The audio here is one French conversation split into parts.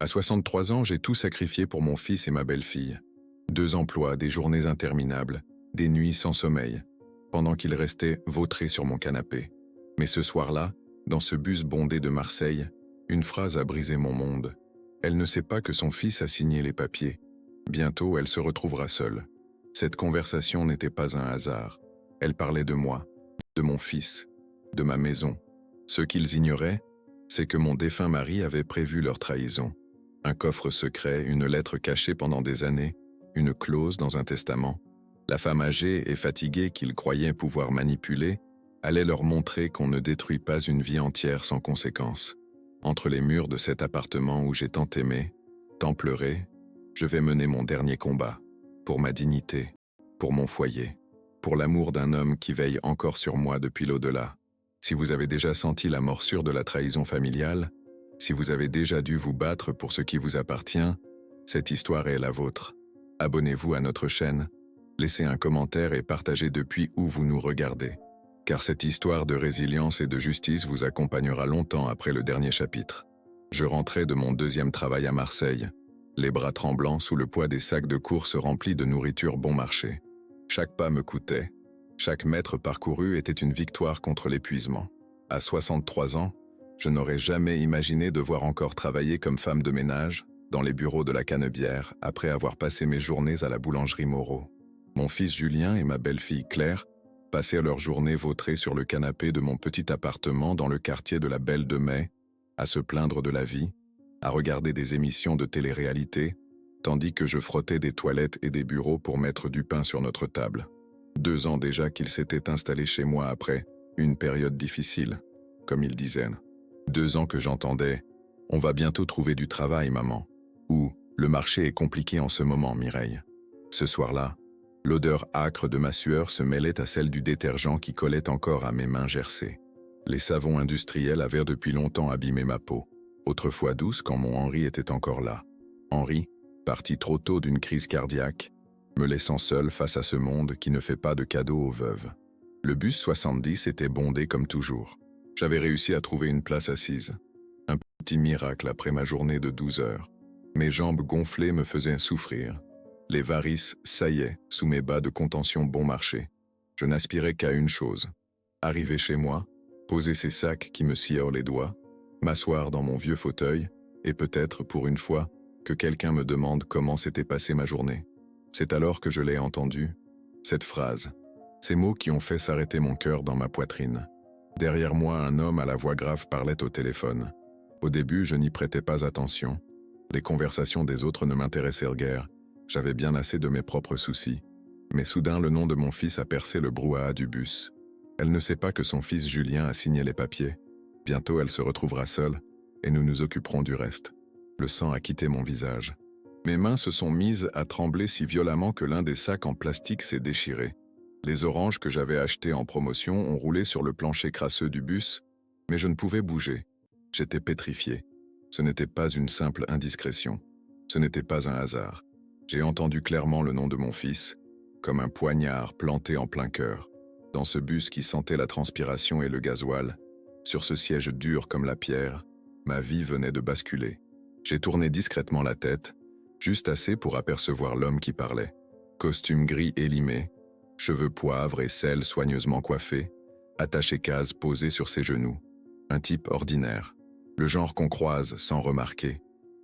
À 63 ans, j'ai tout sacrifié pour mon fils et ma belle-fille. 2 emplois, des journées interminables, des nuits sans sommeil, pendant qu'il restait vautré sur mon canapé. Mais ce soir-là, dans ce bus bondé de Marseille, une phrase a brisé mon monde. Elle ne sait pas que son fils a signé les papiers. Bientôt, elle se retrouvera seule. Cette conversation n'était pas un hasard. Elle parlait de moi, de mon fils, de ma maison. Ce qu'ils ignoraient, c'est que mon défunt mari avait prévu leur trahison. Un coffre secret, une lettre cachée pendant des années, une clause dans un testament. La femme âgée et fatiguée qu'ils croyaient pouvoir manipuler allait leur montrer qu'on ne détruit pas une vie entière sans conséquence. Entre les murs de cet appartement où j'ai tant aimé, tant pleuré, je vais mener mon dernier combat. Pour ma dignité, pour mon foyer, pour l'amour d'un homme qui veille encore sur moi depuis l'au-delà. Si vous avez déjà senti la morsure de la trahison familiale, si vous avez déjà dû vous battre pour ce qui vous appartient, cette histoire est la vôtre. Abonnez-vous à notre chaîne, laissez un commentaire et partagez depuis où vous nous regardez. Car cette histoire de résilience et de justice vous accompagnera longtemps après le dernier chapitre. Je rentrais de mon 2e travail à Marseille, les bras tremblants sous le poids des sacs de courses remplis de nourriture bon marché. Chaque pas me coûtait, chaque mètre parcouru était une victoire contre l'épuisement. À 63 ans, je n'aurais jamais imaginé devoir encore travailler comme femme de ménage dans les bureaux de la Canebière après avoir passé mes journées à la boulangerie Moreau. Mon fils Julien et ma belle-fille Claire passaient leurs journées vautrées sur le canapé de mon petit appartement dans le quartier de la Belle de Mai, à se plaindre de la vie, à regarder des émissions de télé-réalité, tandis que je frottais des toilettes et des bureaux pour mettre du pain sur notre table. 2 ans déjà qu'ils s'étaient installés chez moi après une période difficile, comme ils disaient. 2 ans que j'entendais « On va bientôt trouver du travail, maman » ou « Le marché est compliqué en ce moment, Mireille ». Ce soir-là, l'odeur âcre de ma sueur se mêlait à celle du détergent qui collait encore à mes mains gercées. Les savons industriels avaient depuis longtemps abîmé ma peau, autrefois douce quand mon Henri était encore là. Henri, parti trop tôt d'une crise cardiaque, me laissant seul face à ce monde qui ne fait pas de cadeaux aux veuves. Le bus 70 était bondé comme toujours. J'avais réussi à trouver une place assise. Un petit miracle après ma journée de 12 heures. Mes jambes gonflées me faisaient souffrir. Les varices saillaient sous mes bas de contention bon marché. Je n'aspirais qu'à une chose. Arriver chez moi, poser ces sacs qui me scièrent les doigts, m'asseoir dans mon vieux fauteuil, et peut-être, pour une fois, que quelqu'un me demande comment s'était passée ma journée. C'est alors que je l'ai entendue, cette phrase, ces mots qui ont fait s'arrêter mon cœur dans ma poitrine. Derrière moi, un homme à la voix grave parlait au téléphone. Au début, je n'y prêtais pas attention. Les conversations des autres ne m'intéressaient guère. J'avais bien assez de mes propres soucis. Mais soudain, le nom de mon fils a percé le brouhaha du bus. Elle ne sait pas que son fils Julien a signé les papiers. Bientôt, elle se retrouvera seule, et nous nous occuperons du reste. Le sang a quitté mon visage. Mes mains se sont mises à trembler si violemment que l'un des sacs en plastique s'est déchiré. Les oranges que j'avais achetées en promotion ont roulé sur le plancher crasseux du bus, mais je ne pouvais bouger. J'étais pétrifié. Ce n'était pas une simple indiscrétion. Ce n'était pas un hasard. J'ai entendu clairement le nom de mon fils, comme un poignard planté en plein cœur. Dans ce bus qui sentait la transpiration et le gasoil, sur ce siège dur comme la pierre, ma vie venait de basculer. J'ai tourné discrètement la tête, juste assez pour apercevoir l'homme qui parlait. Costume gris élimé, cheveux poivre et sel soigneusement coiffés, attaché case posé sur ses genoux. Un type ordinaire, le genre qu'on croise sans remarquer.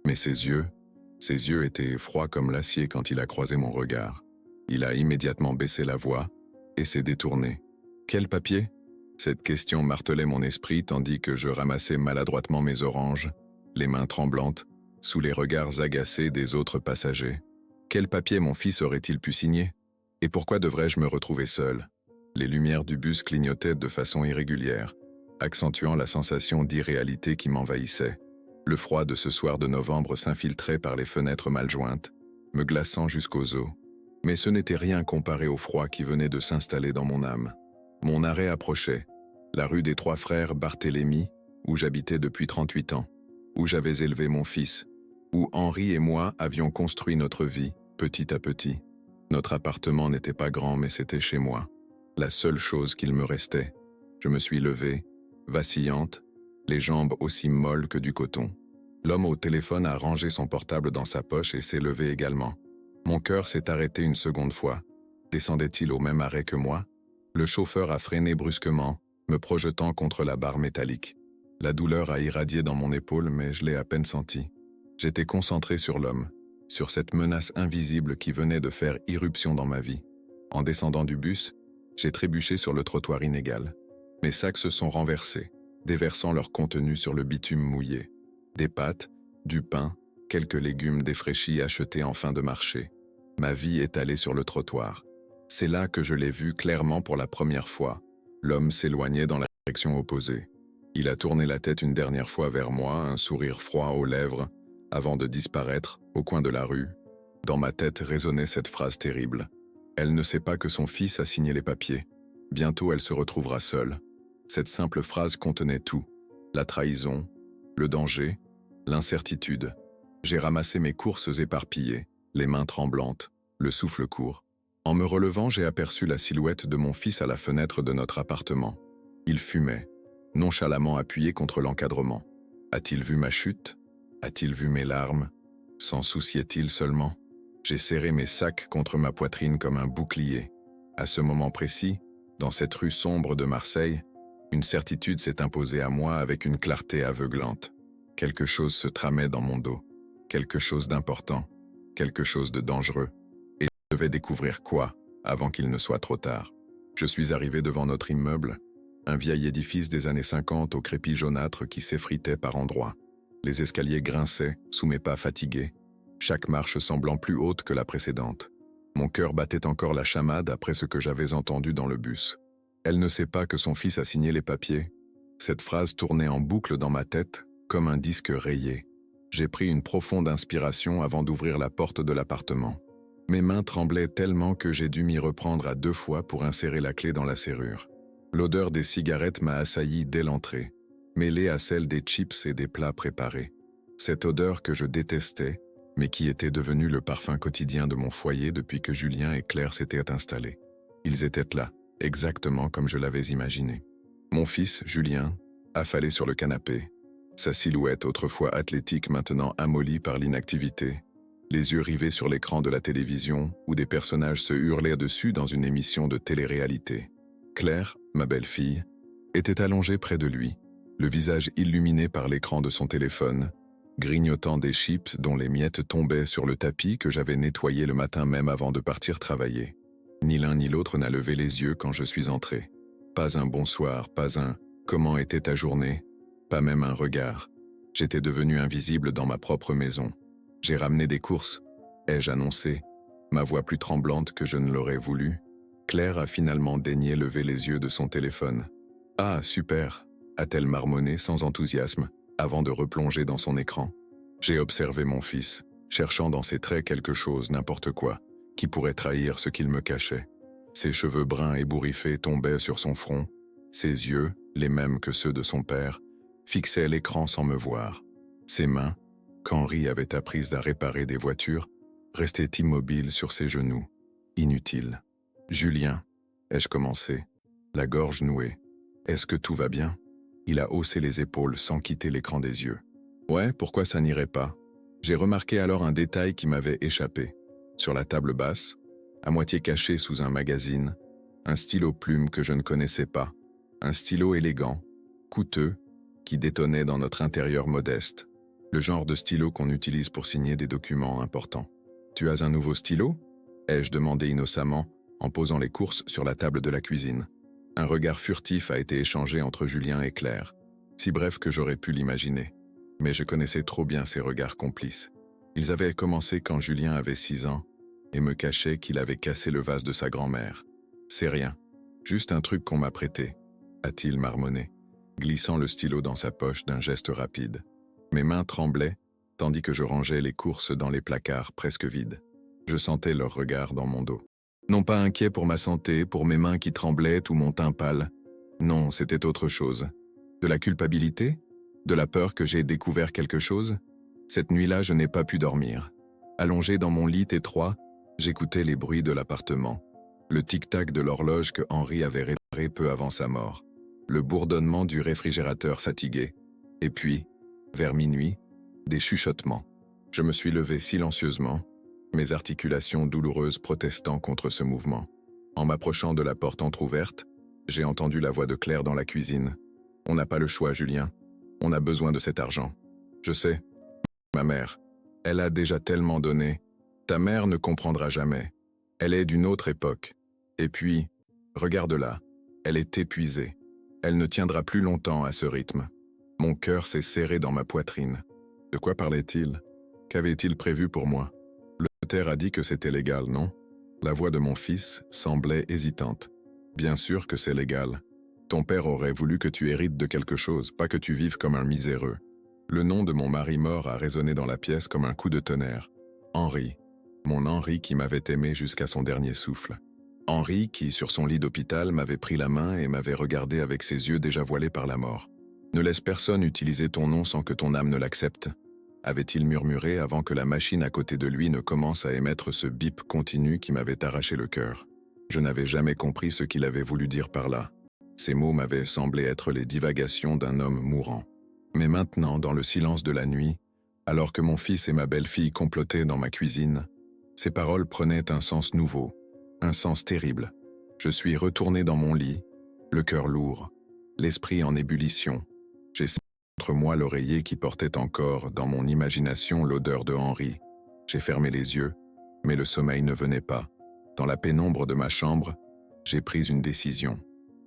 Mais ses yeux étaient froids comme l'acier quand il a croisé mon regard. Il a immédiatement baissé la voix et s'est détourné. Quel papier ? Cette question martelait mon esprit tandis que je ramassais maladroitement mes oranges, les mains tremblantes, sous les regards agacés des autres passagers. Quel papier mon fils aurait-il pu signer ? Et pourquoi devrais-je me retrouver seul ? Les lumières du bus clignotaient de façon irrégulière, accentuant la sensation d'irréalité qui m'envahissait. Le froid de ce soir de novembre s'infiltrait par les fenêtres mal jointes, me glaçant jusqu'aux os. Mais ce n'était rien comparé au froid qui venait de s'installer dans mon âme. Mon arrêt approchait, la rue des Trois Frères Barthélemy, où j'habitais depuis 38 ans, où j'avais élevé mon fils, où Henri et moi avions construit notre vie, petit à petit. Notre appartement n'était pas grand, mais c'était chez moi. La seule chose qu'il me restait. Je me suis levé, vacillante, les jambes aussi molles que du coton. L'homme au téléphone a rangé son portable dans sa poche et s'est levé également. Mon cœur s'est arrêté une seconde fois. Descendait-il au même arrêt que moi? Le chauffeur a freiné brusquement, me projetant contre la barre métallique. La douleur a irradié dans mon épaule, mais je l'ai à peine senti. J'étais concentré sur l'homme, sur cette menace invisible qui venait de faire irruption dans ma vie. En descendant du bus, j'ai trébuché sur le trottoir inégal. Mes sacs se sont renversés, déversant leur contenu sur le bitume mouillé. Des pâtes, du pain, quelques légumes défraîchis achetés en fin de marché. Ma vie étalée sur le trottoir. C'est là que je l'ai vu clairement pour la première fois. L'homme s'éloignait dans la direction opposée. Il a tourné la tête une dernière fois vers moi, un sourire froid aux lèvres, avant de disparaître au coin de la rue. Dans ma tête résonnait cette phrase terrible. Elle ne sait pas que son fils a signé les papiers. Bientôt elle se retrouvera seule. Cette simple phrase contenait tout. La trahison, le danger, l'incertitude. J'ai ramassé mes courses éparpillées, les mains tremblantes, le souffle court. En me relevant, j'ai aperçu la silhouette de mon fils à la fenêtre de notre appartement. Il fumait, nonchalamment appuyé contre l'encadrement. A-t-il vu ma chute? A-t-il vu mes larmes? S'en souciait-il seulement? J'ai serré mes sacs contre ma poitrine comme un bouclier. À ce moment précis, dans cette rue sombre de Marseille, une certitude s'est imposée à moi avec une clarté aveuglante. Quelque chose se tramait dans mon dos. Quelque chose d'important. Quelque chose de dangereux. Et je devais découvrir quoi, avant qu'il ne soit trop tard. Je suis arrivé devant notre immeuble, un vieil édifice des années 50 au crépi jaunâtre qui s'effritait par endroits. Les escaliers grinçaient sous mes pas fatigués, chaque marche semblant plus haute que la précédente. Mon cœur battait encore la chamade après ce que j'avais entendu dans le bus. Elle ne sait pas que son fils a signé les papiers. Cette phrase tournait en boucle dans ma tête, comme un disque rayé. J'ai pris une profonde inspiration avant d'ouvrir la porte de l'appartement. Mes mains tremblaient tellement que j'ai dû m'y reprendre à 2 fois pour insérer la clé dans la serrure. L'odeur des cigarettes m'a assailli dès l'entrée, mêlée à celle des chips et des plats préparés. Cette odeur que je détestais, mais qui était devenue le parfum quotidien de mon foyer depuis que Julien et Claire s'étaient installés. Ils étaient là, exactement comme je l'avais imaginé. Mon fils, Julien, affalé sur le canapé, sa silhouette autrefois athlétique maintenant amollie par l'inactivité, les yeux rivés sur l'écran de la télévision où des personnages se hurlaient dessus dans une émission de télé-réalité. Claire, ma belle-fille, était allongée près de lui, le visage illuminé par l'écran de son téléphone, grignotant des chips dont les miettes tombaient sur le tapis que j'avais nettoyé le matin même avant de partir travailler. Ni l'un ni l'autre n'a levé les yeux quand je suis entré. Pas un bonsoir, pas un « comment était ta journée ?» Pas même un regard. J'étais devenu invisible dans ma propre maison. J'ai ramené des courses, ai-je annoncé, ma voix plus tremblante que je ne l'aurais voulu. Claire a finalement daigné lever les yeux de son téléphone. « Ah, super !» a-t-elle marmonné sans enthousiasme, avant de replonger dans son écran. J'ai observé mon fils, cherchant dans ses traits quelque chose, n'importe quoi, qui pourrait trahir ce qu'il me cachait. Ses cheveux bruns ébouriffés tombaient sur son front, ses yeux, les mêmes que ceux de son père, fixaient l'écran sans me voir. Ses mains, qu'Henri avait apprises à réparer des voitures, restaient immobiles sur ses genoux, inutiles. « Julien » ai-je commencé, la gorge nouée. « Est-ce que tout va bien ?» Il a haussé les épaules sans quitter l'écran des yeux. « Ouais, pourquoi ça n'irait pas ?» J'ai remarqué alors un détail qui m'avait échappé. Sur la table basse, à moitié caché sous un magazine, un stylo plume que je ne connaissais pas, un stylo élégant, coûteux, qui détonnait dans notre intérieur modeste, le genre de stylo qu'on utilise pour signer des documents importants. « Tu as un nouveau stylo ?» ai-je demandé innocemment, en posant les courses sur la table de la cuisine. Un regard furtif a été échangé entre Julien et Claire, si bref que j'aurais pu l'imaginer. Mais je connaissais trop bien ces regards complices. Ils avaient commencé quand Julien avait 6 ans et me cachaient qu'il avait cassé le vase de sa grand-mère. « C'est rien, juste un truc qu'on m'a prêté », a-t-il marmonné, glissant le stylo dans sa poche d'un geste rapide. Mes mains tremblaient, tandis que je rangeais les courses dans les placards presque vides. Je sentais leur regard dans mon dos. Non pas inquiet pour ma santé, pour mes mains qui tremblaient ou mon teint pâle. Non, c'était autre chose. De la culpabilité? De la peur que j'ai découvert quelque chose? Cette nuit-là, je n'ai pas pu dormir. Allongé dans mon lit étroit, j'écoutais les bruits de l'appartement. Le tic-tac de l'horloge que Henri avait réparée peu avant sa mort. Le bourdonnement du réfrigérateur fatigué. Et puis, vers minuit, Des chuchotements. Je me suis levé silencieusement, mes articulations douloureuses protestant contre ce mouvement. En m'approchant de la porte entr'ouverte, j'ai entendu la voix de Claire dans la cuisine. « On n'a pas le choix, Julien. On a besoin de cet argent. Je sais. Ma mère. Elle a déjà tellement donné. Ta mère ne comprendra jamais. Elle est d'une autre époque. Et puis, regarde-la. Elle est épuisée. Elle ne tiendra plus longtemps à ce rythme. » Mon cœur s'est serré dans ma poitrine. De quoi parlait-il? Qu'avait-il prévu pour moi? Le notaire a dit que c'était légal, non? La voix de mon fils semblait hésitante. Bien sûr que c'est légal. Ton père aurait voulu que tu hérites de quelque chose, pas que tu vives comme un miséreux. Le nom de mon mari mort a résonné dans la pièce comme un coup de tonnerre. Henri. Mon Henri qui m'avait aimé jusqu'à son dernier souffle. Henri qui, sur son lit d'hôpital, m'avait pris la main et m'avait regardé avec ses yeux déjà voilés par la mort. Ne laisse personne utiliser ton nom sans que ton âme ne l'accepte, avait-il murmuré avant que la machine à côté de lui ne commence à émettre ce bip continu qui m'avait arraché le cœur. Je n'avais jamais compris ce qu'il avait voulu dire par là. Ces mots m'avaient semblé être les divagations d'un homme mourant. Mais maintenant, dans le silence de la nuit, alors que mon fils et ma belle-fille complotaient dans ma cuisine, ces paroles prenaient un sens nouveau, un sens terrible. Je suis retourné dans mon lit, le cœur lourd, l'esprit en ébullition. J'ai senti contre moi l'oreiller qui portait encore, dans mon imagination, l'odeur de Henri. J'ai fermé les yeux, mais le sommeil ne venait pas. Dans la pénombre de ma chambre, j'ai pris une décision.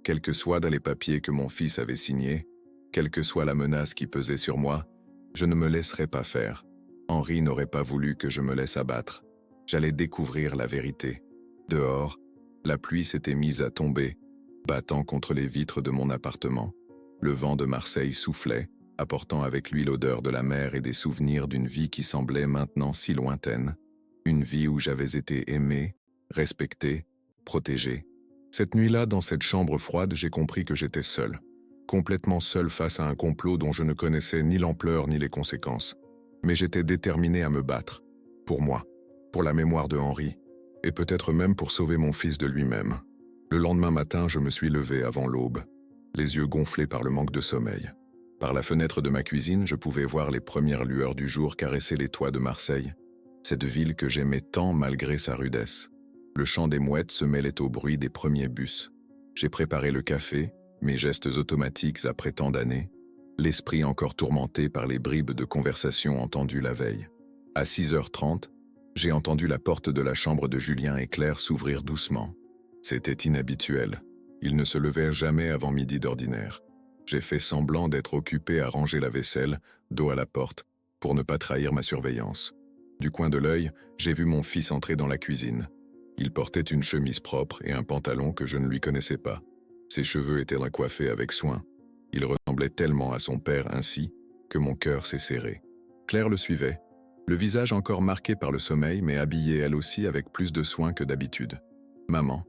Quels que soient les papiers que mon fils avait signés, quelle que soit la menace qui pesait sur moi, je ne me laisserai pas faire. Henri n'aurait pas voulu que je me laisse abattre. J'allais découvrir la vérité. Dehors, la pluie s'était mise à tomber, battant contre les vitres de mon appartement. Le vent de Marseille soufflait, apportant avec lui l'odeur de la mer et des souvenirs d'une vie qui semblait maintenant si lointaine. Une vie où j'avais été aimé, respecté, protégé. Cette nuit-là, dans cette chambre froide, j'ai compris que j'étais seul. Complètement seul face à un complot dont je ne connaissais ni l'ampleur ni les conséquences. Mais j'étais déterminé à me battre. Pour moi, pour la mémoire de Henri, et peut-être même pour sauver mon fils de lui-même. Le lendemain matin, je me suis levé avant l'aube, les yeux gonflés par le manque de sommeil. Par la fenêtre de ma cuisine, je pouvais voir les premières lueurs du jour caresser les toits de Marseille, cette ville que j'aimais tant malgré sa rudesse. Le chant des mouettes se mêlait au bruit des premiers bus. J'ai préparé le café, mes gestes automatiques après tant d'années, l'esprit encore tourmenté par les bribes de conversation entendues la veille. À 6h30, j'ai entendu la porte de la chambre de Julien et Claire s'ouvrir doucement. C'était inhabituel. Ils ne se levaient jamais avant midi d'ordinaire. J'ai fait semblant d'être occupé à ranger la vaisselle, dos à la porte, pour ne pas trahir ma surveillance. Du coin de l'œil, j'ai vu mon fils entrer dans la cuisine. Il portait une chemise propre et un pantalon que je ne lui connaissais pas. Ses cheveux étaient recoiffés avec soin. Il ressemblait tellement à son père ainsi que mon cœur s'est serré. Claire le suivait, le visage encore marqué par le sommeil mais habillée elle aussi avec plus de soin que d'habitude. « Maman,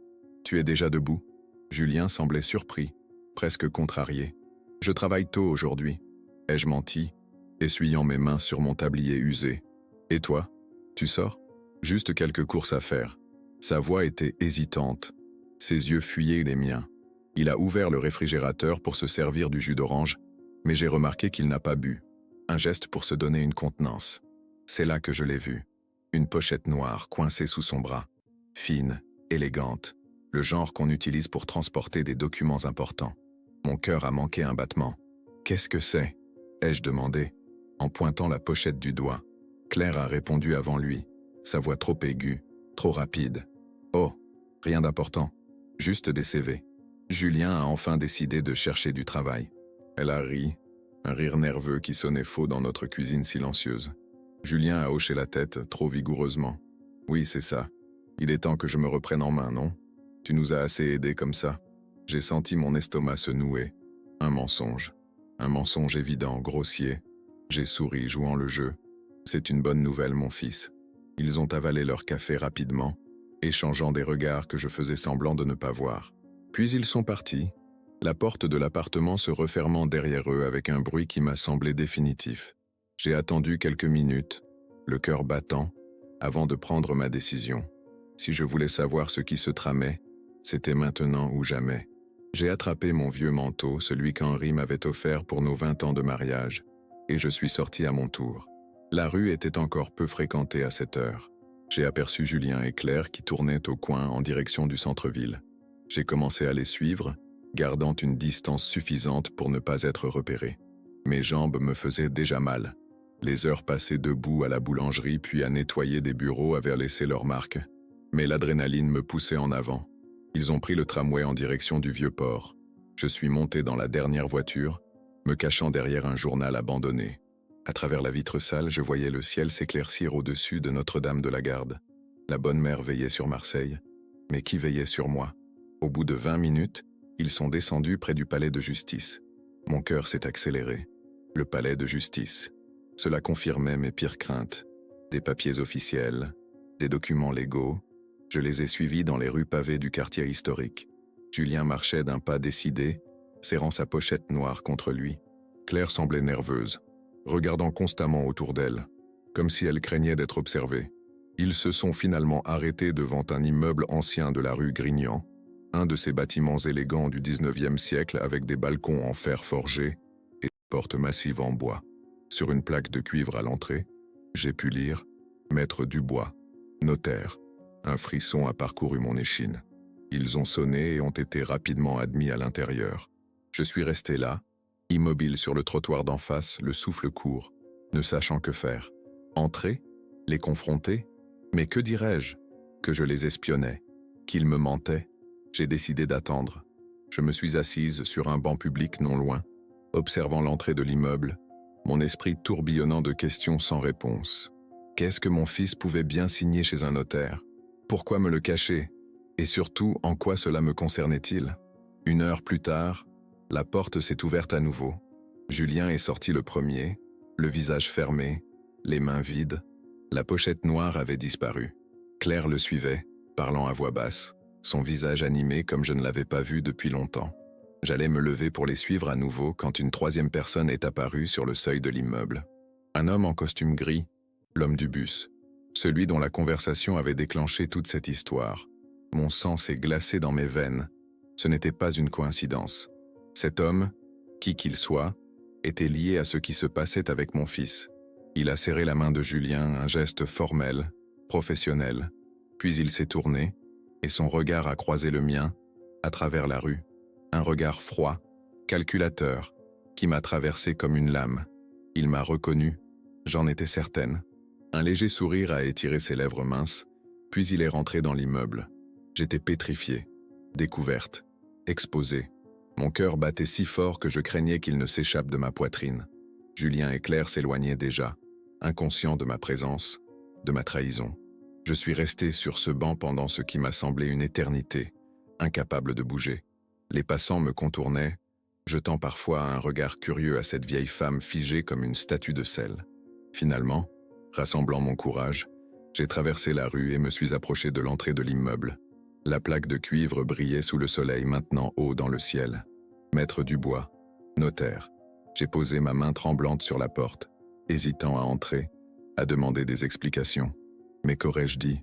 tu es déjà debout ?» Julien semblait surpris, presque contrarié. « Je travaille tôt aujourd'hui. » Ai-je menti, essuyant mes mains sur mon tablier usé. « Et toi, tu sors ?»« Juste quelques courses à faire. » Sa voix était hésitante. Ses yeux fuyaient les miens. Il a ouvert le réfrigérateur pour se servir du jus d'orange, mais j'ai remarqué qu'il n'a pas bu. Un geste pour se donner une contenance. C'est là que je l'ai vu. Une pochette noire coincée sous son bras. Fine, élégante. Le genre qu'on utilise pour transporter des documents importants. Mon cœur a manqué un battement. « Qu'est-ce que c'est ?» ai-je demandé, en pointant la pochette du doigt. Claire a répondu avant lui, sa voix trop aiguë, trop rapide. « Oh, rien d'important, juste des CV. » Julien a enfin décidé de chercher du travail. Elle a ri, un rire nerveux qui sonnait faux dans notre cuisine silencieuse. Julien a hoché la tête trop vigoureusement. « Oui, c'est ça. Il est temps que je me reprenne en main, non ? Tu nous as assez aidés comme ça. » J'ai senti mon estomac se nouer. Un mensonge évident, grossier. J'ai souri, jouant le jeu. « C'est une bonne nouvelle, mon fils. » Ils ont avalé leur café rapidement, échangeant des regards que je faisais semblant de ne pas voir. Puis ils sont partis, la porte de l'appartement se refermant derrière eux avec un bruit qui m'a semblé définitif. J'ai attendu quelques minutes, le cœur battant, avant de prendre ma décision. Si je voulais savoir ce qui se tramait, c'était maintenant ou jamais. J'ai attrapé mon vieux manteau, celui qu'Henri m'avait offert pour nos 20 ans de mariage, et je suis sorti à mon tour. La rue était encore peu fréquentée à cette heure. J'ai aperçu Julien et Claire qui tournaient au coin en direction du centre-ville. J'ai commencé à les suivre, gardant une distance suffisante pour ne pas être repéré. Mes jambes me faisaient déjà mal. Les heures passées debout à la boulangerie puis à nettoyer des bureaux avaient laissé leur marque. Mais l'adrénaline me poussait en avant. Ils ont pris le tramway en direction du Vieux-Port. Je suis monté dans la dernière voiture, me cachant derrière un journal abandonné. À travers la vitre sale, je voyais le ciel s'éclaircir au-dessus de Notre-Dame de la Garde. La bonne mère veillait sur Marseille, mais qui veillait sur moi? Au bout de 20 minutes, ils sont descendus près du palais de justice. Mon cœur s'est accéléré. Le palais de justice. Cela confirmait mes pires craintes. Des papiers officiels, des documents légaux. Je les ai suivis dans les rues pavées du quartier historique. Julien marchait d'un pas décidé, serrant sa pochette noire contre lui. Claire semblait nerveuse, regardant constamment autour d'elle, comme si elle craignait d'être observée. Ils se sont finalement arrêtés devant un immeuble ancien de la rue Grignan, un de ces bâtiments élégants du 19e siècle avec des balcons en fer forgé et des portes massives en bois. Sur une plaque de cuivre à l'entrée, j'ai pu lire « Maître Dubois, notaire ». Un frisson a parcouru mon échine. Ils ont sonné et ont été rapidement admis à l'intérieur. Je suis resté là, immobile sur le trottoir d'en face, le souffle court, ne sachant que faire. Entrer? Les confronter? Mais que dirais-je? Que je les espionnais? Qu'ils me mentaient? J'ai décidé d'attendre. Je me suis assise sur un banc public non loin, observant l'entrée de l'immeuble, mon esprit tourbillonnant de questions sans réponse. Qu'est-ce que mon fils pouvait bien signer chez un notaire? Pourquoi me le cacher? Et surtout, en quoi cela me concernait-il? 1 heure plus tard, la porte s'est ouverte à nouveau. Julien est sorti le premier, le visage fermé, les mains vides. La pochette noire avait disparu. Claire le suivait, parlant à voix basse, son visage animé comme je ne l'avais pas vu depuis longtemps. J'allais me lever pour les suivre à nouveau quand une 3e personne est apparue sur le seuil de l'immeuble. Un homme en costume gris, l'homme du bus, celui dont la conversation avait déclenché toute cette histoire. Mon sang s'est glacé dans mes veines. Ce n'était pas une coïncidence. Cet homme, qui qu'il soit, était lié à ce qui se passait avec mon fils. Il a serré la main de Julien, un geste formel, professionnel, puis il s'est tourné, et son regard a croisé le mien, à travers la rue. Un regard froid, calculateur, qui m'a traversé comme une lame. Il m'a reconnu, j'en étais certaine. Un léger sourire a étiré ses lèvres minces, puis il est rentré dans l'immeuble. J'étais pétrifiée, découverte, exposée. Mon cœur battait si fort que je craignais qu'il ne s'échappe de ma poitrine. Julien et Claire s'éloignaient déjà, inconscients de ma présence, de ma trahison. Je suis resté sur ce banc pendant ce qui m'a semblé une éternité, incapable de bouger. Les passants me contournaient, jetant parfois un regard curieux à cette vieille femme figée comme une statue de sel. Finalement, rassemblant mon courage, j'ai traversé la rue et me suis approché de l'entrée de l'immeuble. La plaque de cuivre brillait sous le soleil maintenant haut dans le ciel. Maître Dubois, notaire. J'ai posé ma main tremblante sur la porte, hésitant à entrer, à demander des explications. Mais qu'aurais-je dit?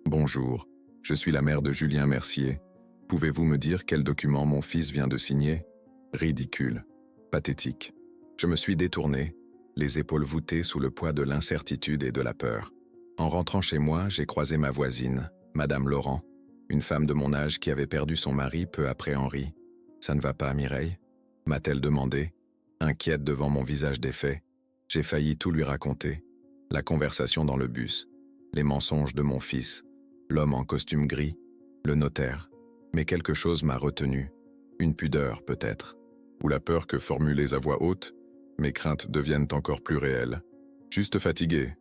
Bonjour, je suis la mère de Julien Mercier. Pouvez-vous me dire quel document mon fils vient de signer? Ridicule, pathétique. Je me suis détourné, les épaules voûtées sous le poids de l'incertitude et de la peur. En rentrant chez moi, j'ai croisé ma voisine, Madame Laurent, une femme de mon âge qui avait perdu son mari peu après Henri. « Ça ne va pas, Mireille ?» m'a-t-elle demandé, inquiète devant mon visage défait. J'ai failli tout lui raconter. La conversation dans le bus, les mensonges de mon fils, l'homme en costume gris, le notaire. Mais quelque chose m'a retenu. Une pudeur, peut-être. Ou la peur que, formulées à voix haute, mes craintes deviennent encore plus réelles. « Juste fatigué »,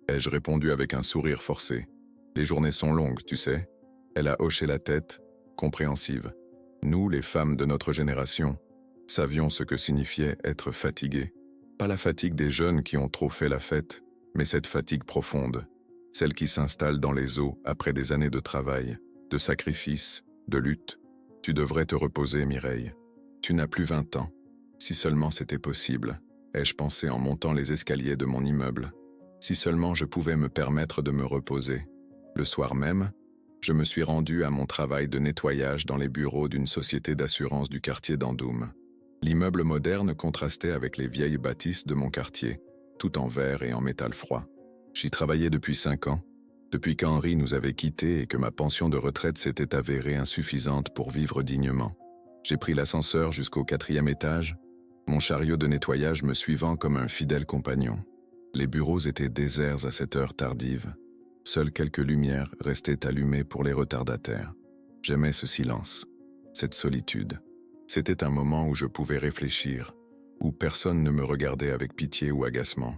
ai-je répondu avec un sourire forcé. « Les journées sont longues, tu sais. » Elle a hoché la tête, compréhensive. Nous, les femmes de notre génération, savions ce que signifiait être fatigué. Pas la fatigue des jeunes qui ont trop fait la fête, mais cette fatigue profonde, celle qui s'installe dans les os après des années de travail, de sacrifice, de lutte. Tu devrais te reposer, Mireille. Tu n'as plus 20 ans. Si seulement c'était possible, ai-je pensé en montant les escaliers de mon immeuble. Si seulement je pouvais me permettre de me reposer. Le soir même, je me suis rendu à mon travail de nettoyage dans les bureaux d'une société d'assurance du quartier d'Andoum. L'immeuble moderne contrastait avec les vieilles bâtisses de mon quartier, tout en verre et en métal froid. J'y travaillais depuis 5 ans, depuis qu'Henri nous avait quittés et que ma pension de retraite s'était avérée insuffisante pour vivre dignement. J'ai pris l'ascenseur jusqu'au 4e étage, mon chariot de nettoyage me suivant comme un fidèle compagnon. Les bureaux étaient déserts à cette heure tardive. Seules quelques lumières restaient allumées pour les retardataires. J'aimais ce silence, cette solitude. C'était un moment où je pouvais réfléchir, où personne ne me regardait avec pitié ou agacement.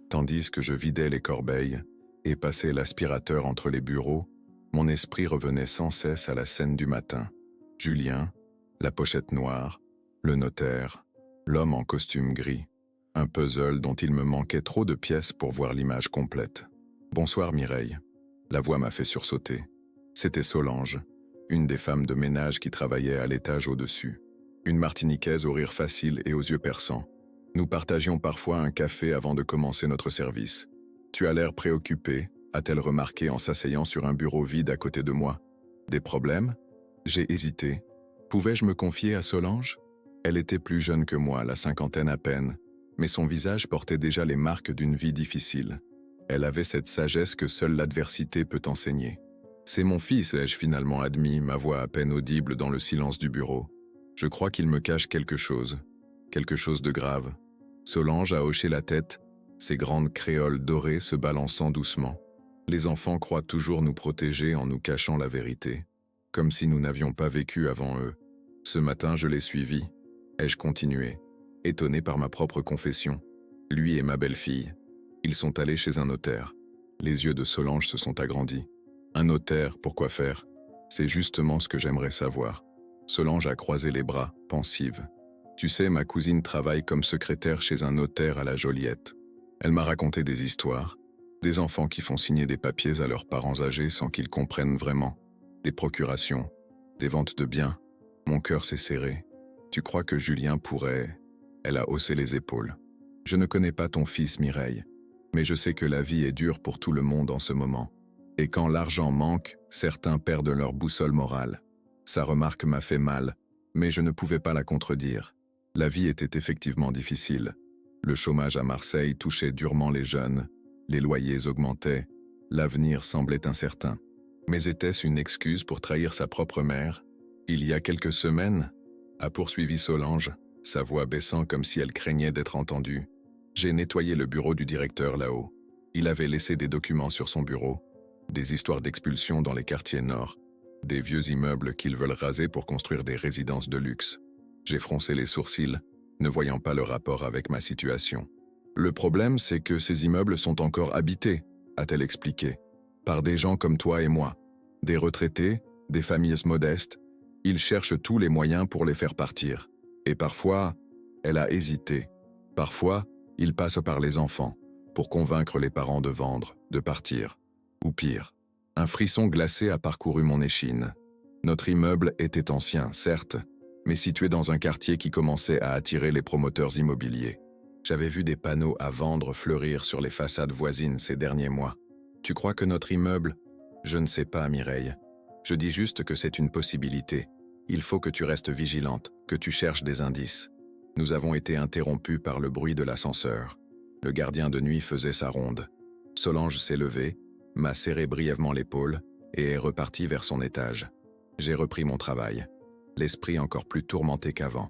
Tandis que je vidais les corbeilles et passais l'aspirateur entre les bureaux, mon esprit revenait sans cesse à la scène du matin. Julien, la pochette noire, le notaire, l'homme en costume gris. Un puzzle dont il me manquait trop de pièces pour voir l'image complète. « Bonsoir Mireille ». La voix m'a fait sursauter. C'était Solange, une des femmes de ménage qui travaillait à l'étage au-dessus. Une Martiniquaise au rire facile et aux yeux perçants. Nous partagions parfois un café avant de commencer notre service. « Tu as l'air préoccupé », a-t-elle remarqué en s'asseyant sur un bureau vide à côté de moi. « Des problèmes ?» J'ai hésité. Pouvais-je me confier à Solange? Elle était plus jeune que moi, la cinquantaine à peine, mais son visage portait déjà les marques d'une vie difficile. Elle avait cette sagesse que seule l'adversité peut enseigner. « C'est mon fils », ai-je finalement admis, ma voix à peine audible dans le silence du bureau. « Je crois qu'il me cache quelque chose de grave. » Solange a hoché la tête, ses grandes créoles dorées se balançant doucement. Les enfants croient toujours nous protéger en nous cachant la vérité, comme si nous n'avions pas vécu avant eux. Ce matin, je l'ai suivi. Ai-je continué, étonné par ma propre confession. Lui et ma belle-fille. Ils sont allés chez un notaire. Les yeux de Solange se sont agrandis. Un notaire, pourquoi faire? C'est justement ce que j'aimerais savoir. Solange a croisé les bras, pensive. Tu sais, ma cousine travaille comme secrétaire chez un notaire à la Joliette. Elle m'a raconté des histoires, des enfants qui font signer des papiers à leurs parents âgés sans qu'ils comprennent vraiment, des procurations, des ventes de biens. Mon cœur s'est serré. Tu crois que Julien pourrait... Elle a haussé les épaules. Je ne connais pas ton fils, Mireille, mais je sais que la vie est dure pour tout le monde en ce moment. Et quand l'argent manque, certains perdent leur boussole morale. Sa remarque m'a fait mal, mais je ne pouvais pas la contredire. La vie était effectivement difficile. Le chômage à Marseille touchait durement les jeunes, les loyers augmentaient, l'avenir semblait incertain. Mais était-ce une excuse pour trahir sa propre mère? Il y a quelques semaines, a poursuivi Solange, sa voix baissant comme si elle craignait d'être entendue. J'ai nettoyé le bureau du directeur là-haut. Il avait laissé des documents sur son bureau, des histoires d'expulsion dans les quartiers nord, des vieux immeubles qu'ils veulent raser pour construire des résidences de luxe. J'ai froncé les sourcils, ne voyant pas le rapport avec ma situation. Le problème, c'est que ces immeubles sont encore habités, a-t-elle expliqué, par des gens comme toi et moi, des retraités, des familles modestes. Ils cherchent tous les moyens pour les faire partir. Et parfois, elle a hésité. Parfois, ils passent par les enfants, pour convaincre les parents de vendre, de partir. Ou pire, un frisson glacé a parcouru mon échine. Notre immeuble était ancien, certes, mais situé dans un quartier qui commençait à attirer les promoteurs immobiliers. J'avais vu des panneaux à vendre fleurir sur les façades voisines ces derniers mois. Tu crois que notre immeuble? Je ne sais pas, Mireille. Je dis juste que c'est une possibilité. Il faut que tu restes vigilante, que tu cherches des indices. Nous avons été interrompus par le bruit de l'ascenseur. Le gardien de nuit faisait sa ronde. Solange s'est levée, m'a serré brièvement l'épaule et est repartie vers son étage. J'ai repris mon travail, l'esprit encore plus tourmenté qu'avant.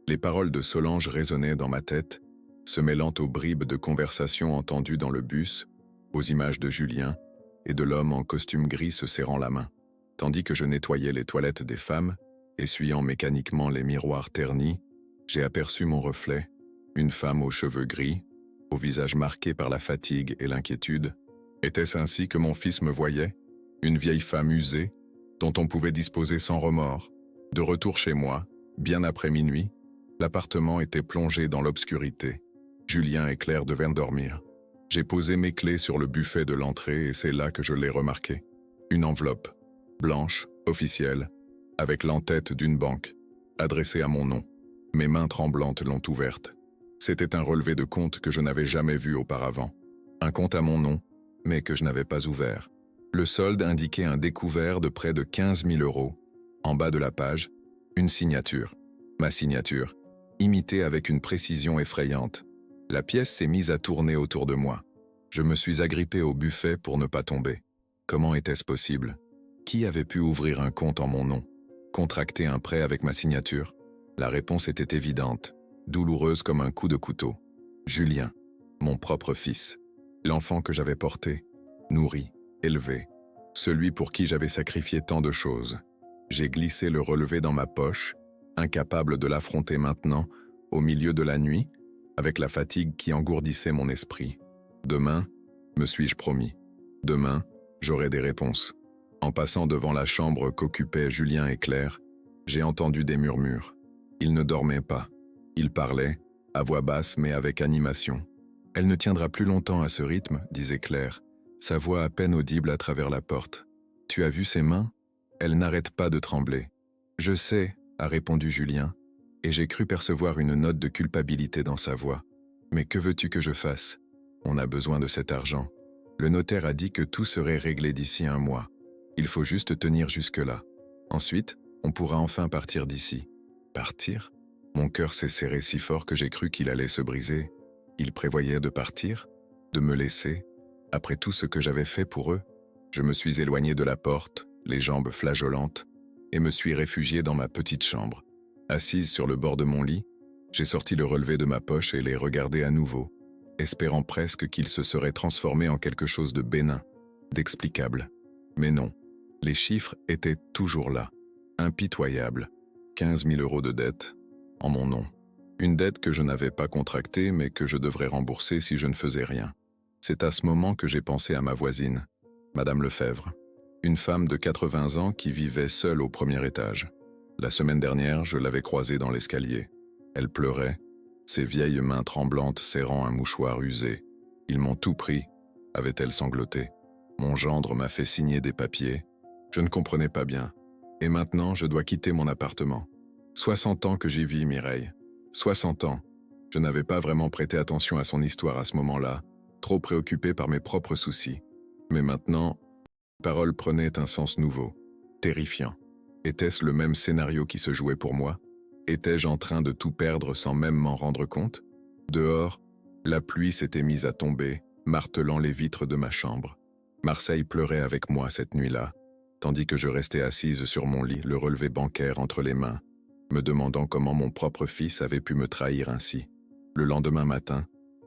Les paroles de Solange résonnaient dans ma tête, se mêlant aux bribes de conversation entendues dans le bus, aux images de Julien et de l'homme en costume gris se serrant la main. Tandis que je nettoyais les toilettes des femmes, essuyant mécaniquement les miroirs ternis, j'ai aperçu mon reflet, une femme aux cheveux gris, au visage marqué par la fatigue et l'inquiétude. Était-ce ainsi que mon fils me voyait? Une vieille femme usée, dont on pouvait disposer sans remords. De retour chez moi, bien après minuit, l'appartement était plongé dans l'obscurité. Julien et Claire devaient dormir. J'ai posé mes clés sur le buffet de l'entrée et c'est là que je l'ai remarqué. Une enveloppe, blanche, officielle, avec l'entête d'une banque, adressée à mon nom. Mes mains tremblantes l'ont ouverte. C'était un relevé de compte que je n'avais jamais vu auparavant. Un compte à mon nom, mais que je n'avais pas ouvert. Le solde indiquait un découvert de près de 15 000 €. En bas de la page, une signature. Ma signature, imitée avec une précision effrayante. La pièce s'est mise à tourner autour de moi. Je me suis agrippé au buffet pour ne pas tomber. Comment était-ce possible? Qui avait pu ouvrir un compte en mon nom? Contracter un prêt avec ma signature? La réponse était évidente, douloureuse comme un coup de couteau. Julien, mon propre fils. L'enfant que j'avais porté, nourri, élevé. Celui pour qui j'avais sacrifié tant de choses. J'ai glissé le relevé dans ma poche, incapable de l'affronter maintenant, au milieu de la nuit, avec la fatigue qui engourdissait mon esprit. Demain, me suis-je promis. Demain, j'aurai des réponses. En passant devant la chambre qu'occupaient Julien et Claire, j'ai entendu des murmures. Ils ne dormaient pas. Ils parlaient, à voix basse mais avec animation. « Elle ne tiendra plus longtemps à ce rythme », disait Claire, sa voix à peine audible à travers la porte. « Tu as vu ses mains? Elle n'arrête pas de trembler. »« Je sais », a répondu Julien, et j'ai cru percevoir une note de culpabilité dans sa voix. « Mais que veux-tu que je fasse? On a besoin de cet argent. Le notaire a dit que tout serait réglé d'ici 1 mois. Il faut juste tenir jusque-là. Ensuite, on pourra enfin partir d'ici. » Partir? Mon cœur s'est serré si fort que j'ai cru qu'il allait se briser. Il prévoyait de partir? De me laisser? Après tout ce que j'avais fait pour eux? Je me suis éloigné de la porte, les jambes flageolantes, et me suis réfugié dans ma petite chambre. Assise sur le bord de mon lit, j'ai sorti le relevé de ma poche et l'ai regardé à nouveau, espérant presque qu'il se serait transformé en quelque chose de bénin, d'explicable. Mais non, les chiffres étaient toujours là, impitoyables. 15 000 € de dette, en mon nom. Une dette que je n'avais pas contractée mais que je devrais rembourser si je ne faisais rien. C'est à ce moment que j'ai pensé à ma voisine, Madame Lefebvre, une femme de 80 ans qui vivait seule au premier étage. La semaine dernière, je l'avais croisée dans l'escalier. Elle pleurait, ses vieilles mains tremblantes serrant un mouchoir usé. « Ils m'ont tout pris », avait-elle sangloté. Mon gendre m'a fait signer des papiers. Je ne comprenais pas bien. Et maintenant, je dois quitter mon appartement. 60 ans que j'y vis, Mireille. 60 ans. Je n'avais pas vraiment prêté attention à son histoire à ce moment-là, trop préoccupé par mes propres soucis. Mais maintenant, les paroles prenaient un sens nouveau, terrifiant. Était-ce le même scénario qui se jouait pour moi? Étais-je en train de tout perdre sans même m'en rendre compte? Dehors, la pluie s'était mise à tomber, martelant les vitres de ma chambre. Marseille pleurait avec moi cette nuit-là, tandis que je restais assise sur mon lit, le relevé bancaire entre les mains, me demandant comment mon propre fils avait pu me trahir ainsi. Le lendemain matin,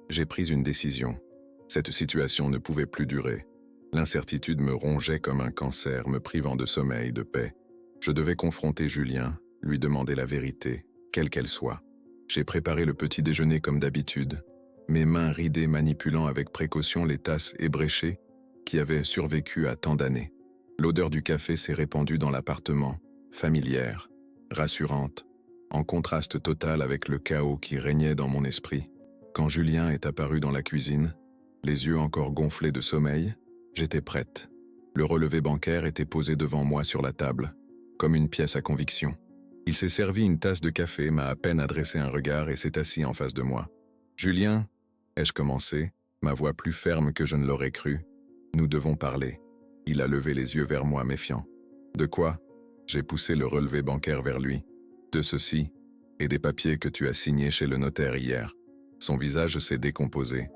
j'ai pris une décision. Cette situation ne pouvait plus durer. L'incertitude me rongeait comme un cancer, me privant de sommeil, de paix. Je devais confronter Julien, lui demander la vérité, quelle qu'elle soit. J'ai préparé le petit déjeuner comme d'habitude, mes mains ridées manipulant avec précaution les tasses ébréchées qui avaient survécu à tant d'années. L'odeur du café s'est répandue dans l'appartement, familière, rassurante, en contraste total avec le chaos qui régnait dans mon esprit. Quand Julien est apparu dans la cuisine, les yeux encore gonflés de sommeil, j'étais prête. Le relevé bancaire était posé devant moi sur la table, comme une pièce à conviction. Il s'est servi une tasse de café, m'a à peine adressé un regard et s'est assis en face de moi. « Julien » ai-je commencé, ma voix plus ferme que je ne l'aurais cru. « Nous devons parler. » Il a levé les yeux vers moi, méfiant. « De quoi ?» J'ai poussé le relevé bancaire vers lui. « De ceci, et des papiers que tu as signés chez le notaire hier. » Son visage s'est décomposé.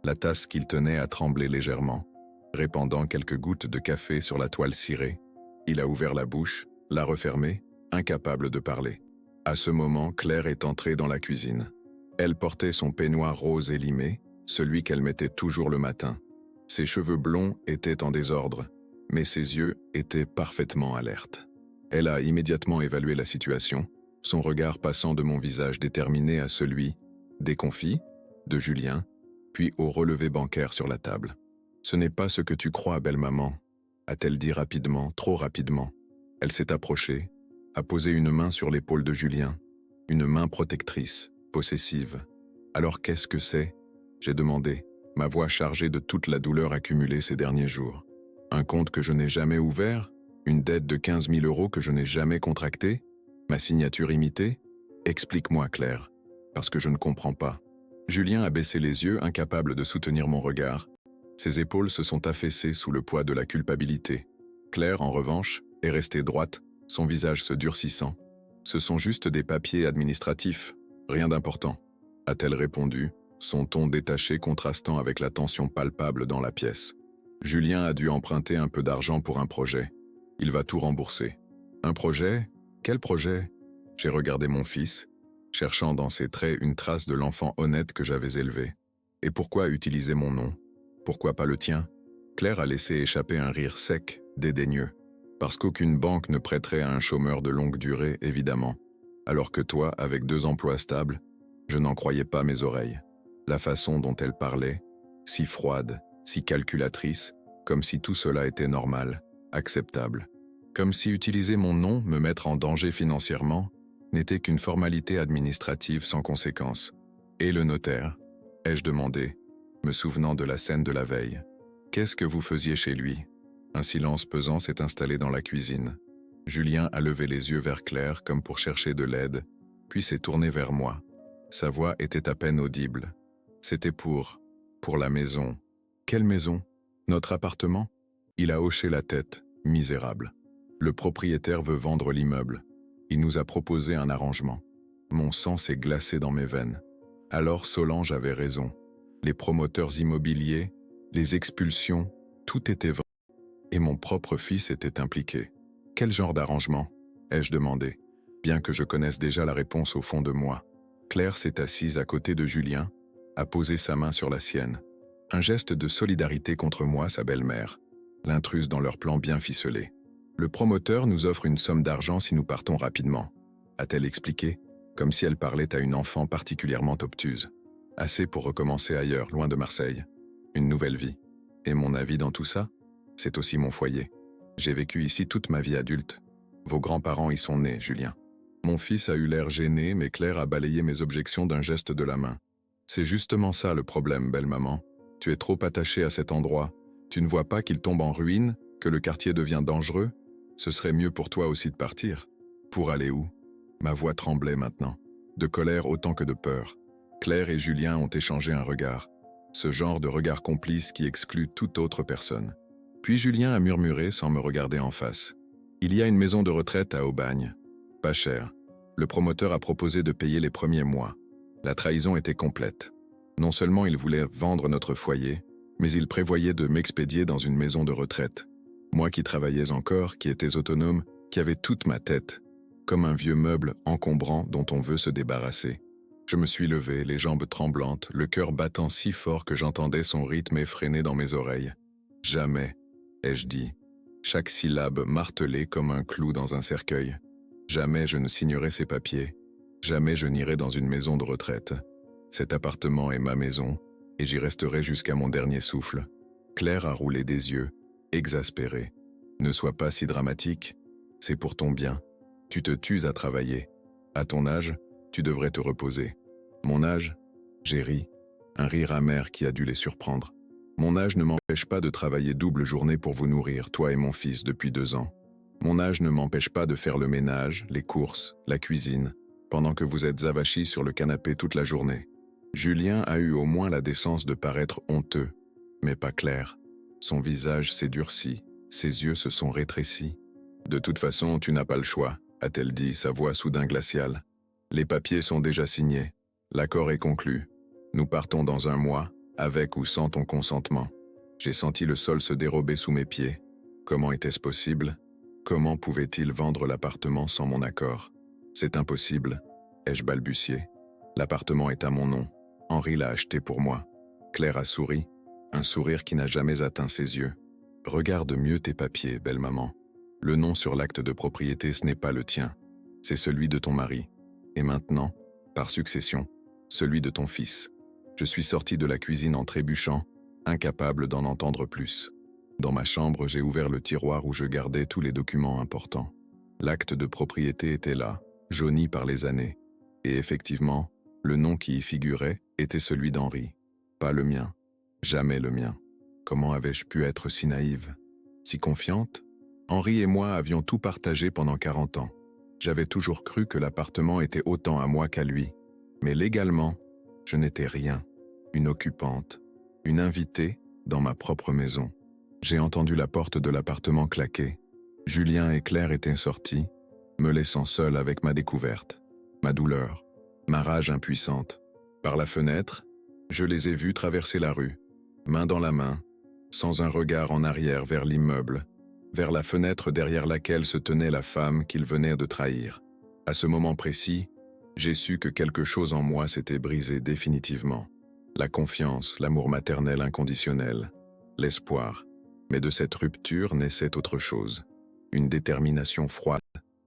La tasse qu'il tenait a tremblé légèrement, répandant quelques gouttes de café sur la toile cirée. Il a ouvert la bouche, l'a refermée, incapable de parler. À ce moment, Claire est entrée dans la cuisine. Elle portait son peignoir rose élimé, celui qu'elle mettait toujours le matin. Ses cheveux blonds étaient en désordre, mais ses yeux étaient parfaitement alertes. Elle a immédiatement évalué la situation, son regard passant de mon visage déterminé à celui, déconfit, de Julien, puis au relevé bancaire sur la table. « Ce n'est pas ce que tu crois, belle maman », a-t-elle dit rapidement, trop rapidement. Elle s'est approchée, a posé une main sur l'épaule de Julien, une main protectrice, possessive. « Alors qu'est-ce que c'est ?» j'ai demandé, ma voix chargée de toute la douleur accumulée ces derniers jours. « Un compte que je n'ai jamais ouvert? Une dette de 15 000 € que je n'ai jamais contractée? Ma signature imitée? Explique-moi, Claire, parce que je ne comprends pas. » Julien a baissé les yeux, incapable de soutenir mon regard. Ses épaules se sont affaissées sous le poids de la culpabilité. Claire, en revanche, est restée droite, son visage se durcissant. « Ce sont juste des papiers administratifs, rien d'important », a-t-elle répondu, son ton détaché contrastant avec la tension palpable dans la pièce. Julien a dû emprunter un peu d'argent pour un projet. Il va tout rembourser. Un projet? Quel projet? J'ai regardé mon fils, cherchant dans ses traits une trace de l'enfant honnête que j'avais élevé. Et pourquoi utiliser mon nom? Pourquoi pas le tien? Claire a laissé échapper un rire sec, dédaigneux. Parce qu'aucune banque ne prêterait à un chômeur de longue durée, évidemment. Alors que toi, avec 2 emplois stables, je n'en croyais pas mes oreilles. La façon dont elle parlait, si froide, si calculatrice, comme si tout cela était normal, acceptable. Comme si utiliser mon nom, me mettre en danger financièrement, n'était qu'une formalité administrative sans conséquence. Et le notaire? Ai-je demandé, me souvenant de la scène de la veille. Qu'est-ce que vous faisiez chez lui? Un silence pesant s'est installé dans la cuisine. Julien a levé les yeux vers Claire comme pour chercher de l'aide, puis s'est tourné vers moi. Sa voix était à peine audible. C'était pour la maison. Quelle maison? Notre appartement? Il a hoché la tête, misérable. Le propriétaire veut vendre l'immeuble. Il nous a proposé un arrangement. Mon sang s'est glacé dans mes veines. Alors Solange avait raison. Les promoteurs immobiliers, les expulsions, tout était vrai. Et mon propre fils était impliqué. Quel genre d'arrangement? Ai-je demandé, bien que je connaisse déjà la réponse au fond de moi. Claire s'est assise à côté de Julien, a posé sa main sur la sienne. Un geste de solidarité contre moi, sa belle-mère, l'intruse dans leur plan bien ficelé. Le promoteur nous offre une somme d'argent si nous partons rapidement, a-t-elle expliqué, comme si elle parlait à une enfant particulièrement obtuse. Assez pour recommencer ailleurs, loin de Marseille. Une nouvelle vie. Et mon avis dans tout ça? C'est aussi mon foyer. J'ai vécu ici toute ma vie adulte. Vos grands-parents y sont nés, Julien. Mon fils a eu l'air gêné, mais Claire a balayé mes objections d'un geste de la main. C'est justement ça le problème, belle maman. Tu es trop attachée à cet endroit. Tu ne vois pas qu'il tombe en ruine, que le quartier devient dangereux? Ce serait mieux pour toi aussi de partir. Pour aller où? Ma voix tremblait maintenant, de colère autant que de peur. Claire et Julien ont échangé un regard. Ce genre de regard complice qui exclut toute autre personne. Puis Julien a murmuré sans me regarder en face. Il y a une maison de retraite à Aubagne. Pas cher. Le promoteur a proposé de payer les premiers mois. La trahison était complète. Non seulement il voulait vendre notre foyer, mais il prévoyait de m'expédier dans une maison de retraite. Moi qui travaillais encore, qui étais autonome, qui avait toute ma tête, comme un vieux meuble encombrant dont on veut se débarrasser. Je me suis levé, les jambes tremblantes, le cœur battant si fort que j'entendais son rythme effréné dans mes oreilles. Jamais, ai-je dit, chaque syllabe martelée comme un clou dans un cercueil. Jamais je ne signerai ces papiers. Jamais je n'irai dans une maison de retraite. Cet appartement est ma maison, et j'y resterai jusqu'à mon dernier souffle. Claire a roulé des yeux, exaspérée. Ne sois pas si dramatique, c'est pour ton bien. Tu te tues à travailler. À ton âge, tu devrais te reposer. Mon âge? J'ai ri, un rire amer qui a dû les surprendre. Mon âge ne m'empêche pas de travailler double journée pour vous nourrir, toi et mon fils, depuis 2 ans. Mon âge ne m'empêche pas de faire le ménage, les courses, la cuisine, pendant que vous êtes avachis sur le canapé toute la journée. Julien a eu au moins la décence de paraître honteux, mais pas Claire. Son visage s'est durci, ses yeux se sont rétrécis. « De toute façon, tu n'as pas le choix », a-t-elle dit, sa voix soudain glaciale. « Les papiers sont déjà signés. L'accord est conclu. Nous partons dans 1 mois, avec ou sans ton consentement. » J'ai senti le sol se dérober sous mes pieds. Comment était-ce possible? Comment pouvait-il vendre l'appartement sans mon accord? C'est impossible, ai-je balbutié. L'appartement est à mon nom. Henri l'a acheté pour moi. Claire a souri, un sourire qui n'a jamais atteint ses yeux. Regarde mieux tes papiers, belle maman. Le nom sur l'acte de propriété, ce n'est pas le tien. C'est celui de ton mari. Et maintenant, par succession, celui de ton fils. Je suis sorti de la cuisine en trébuchant, incapable d'en entendre plus. Dans ma chambre, j'ai ouvert le tiroir où je gardais tous les documents importants. L'acte de propriété était là, jauni par les années. Et effectivement, le nom qui y figurait était celui d'Henri. Pas le mien. Jamais le mien. Comment avais-je pu être si naïve? Si confiante? Henri et moi avions tout partagé pendant 40 ans. J'avais toujours cru que l'appartement était autant à moi qu'à lui. Mais légalement, je n'étais rien. Une occupante, une invitée dans ma propre maison. J'ai entendu la porte de l'appartement claquer. Julien et Claire étaient sortis, me laissant seul avec ma découverte, ma douleur, ma rage impuissante. Par la fenêtre, Je les ai vus traverser la rue, main dans la main, sans un regard en arrière vers l'immeuble, vers la fenêtre derrière laquelle se tenait la femme qu'ils venaient de trahir. À ce moment précis, j'ai su que quelque chose en moi s'était brisé définitivement. La confiance, l'amour maternel inconditionnel, l'espoir. Mais de cette rupture naissait autre chose. Une détermination froide,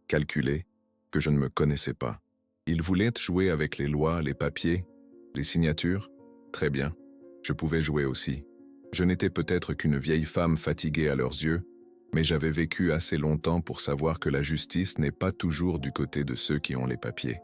calculée, que je ne me connaissais pas. Ils voulaient jouer avec les lois, les papiers, les signatures. Très bien, je pouvais jouer aussi. Je n'étais peut-être qu'une vieille femme fatiguée à leurs yeux, mais j'avais vécu assez longtemps pour savoir que la justice n'est pas toujours du côté de ceux qui ont les papiers.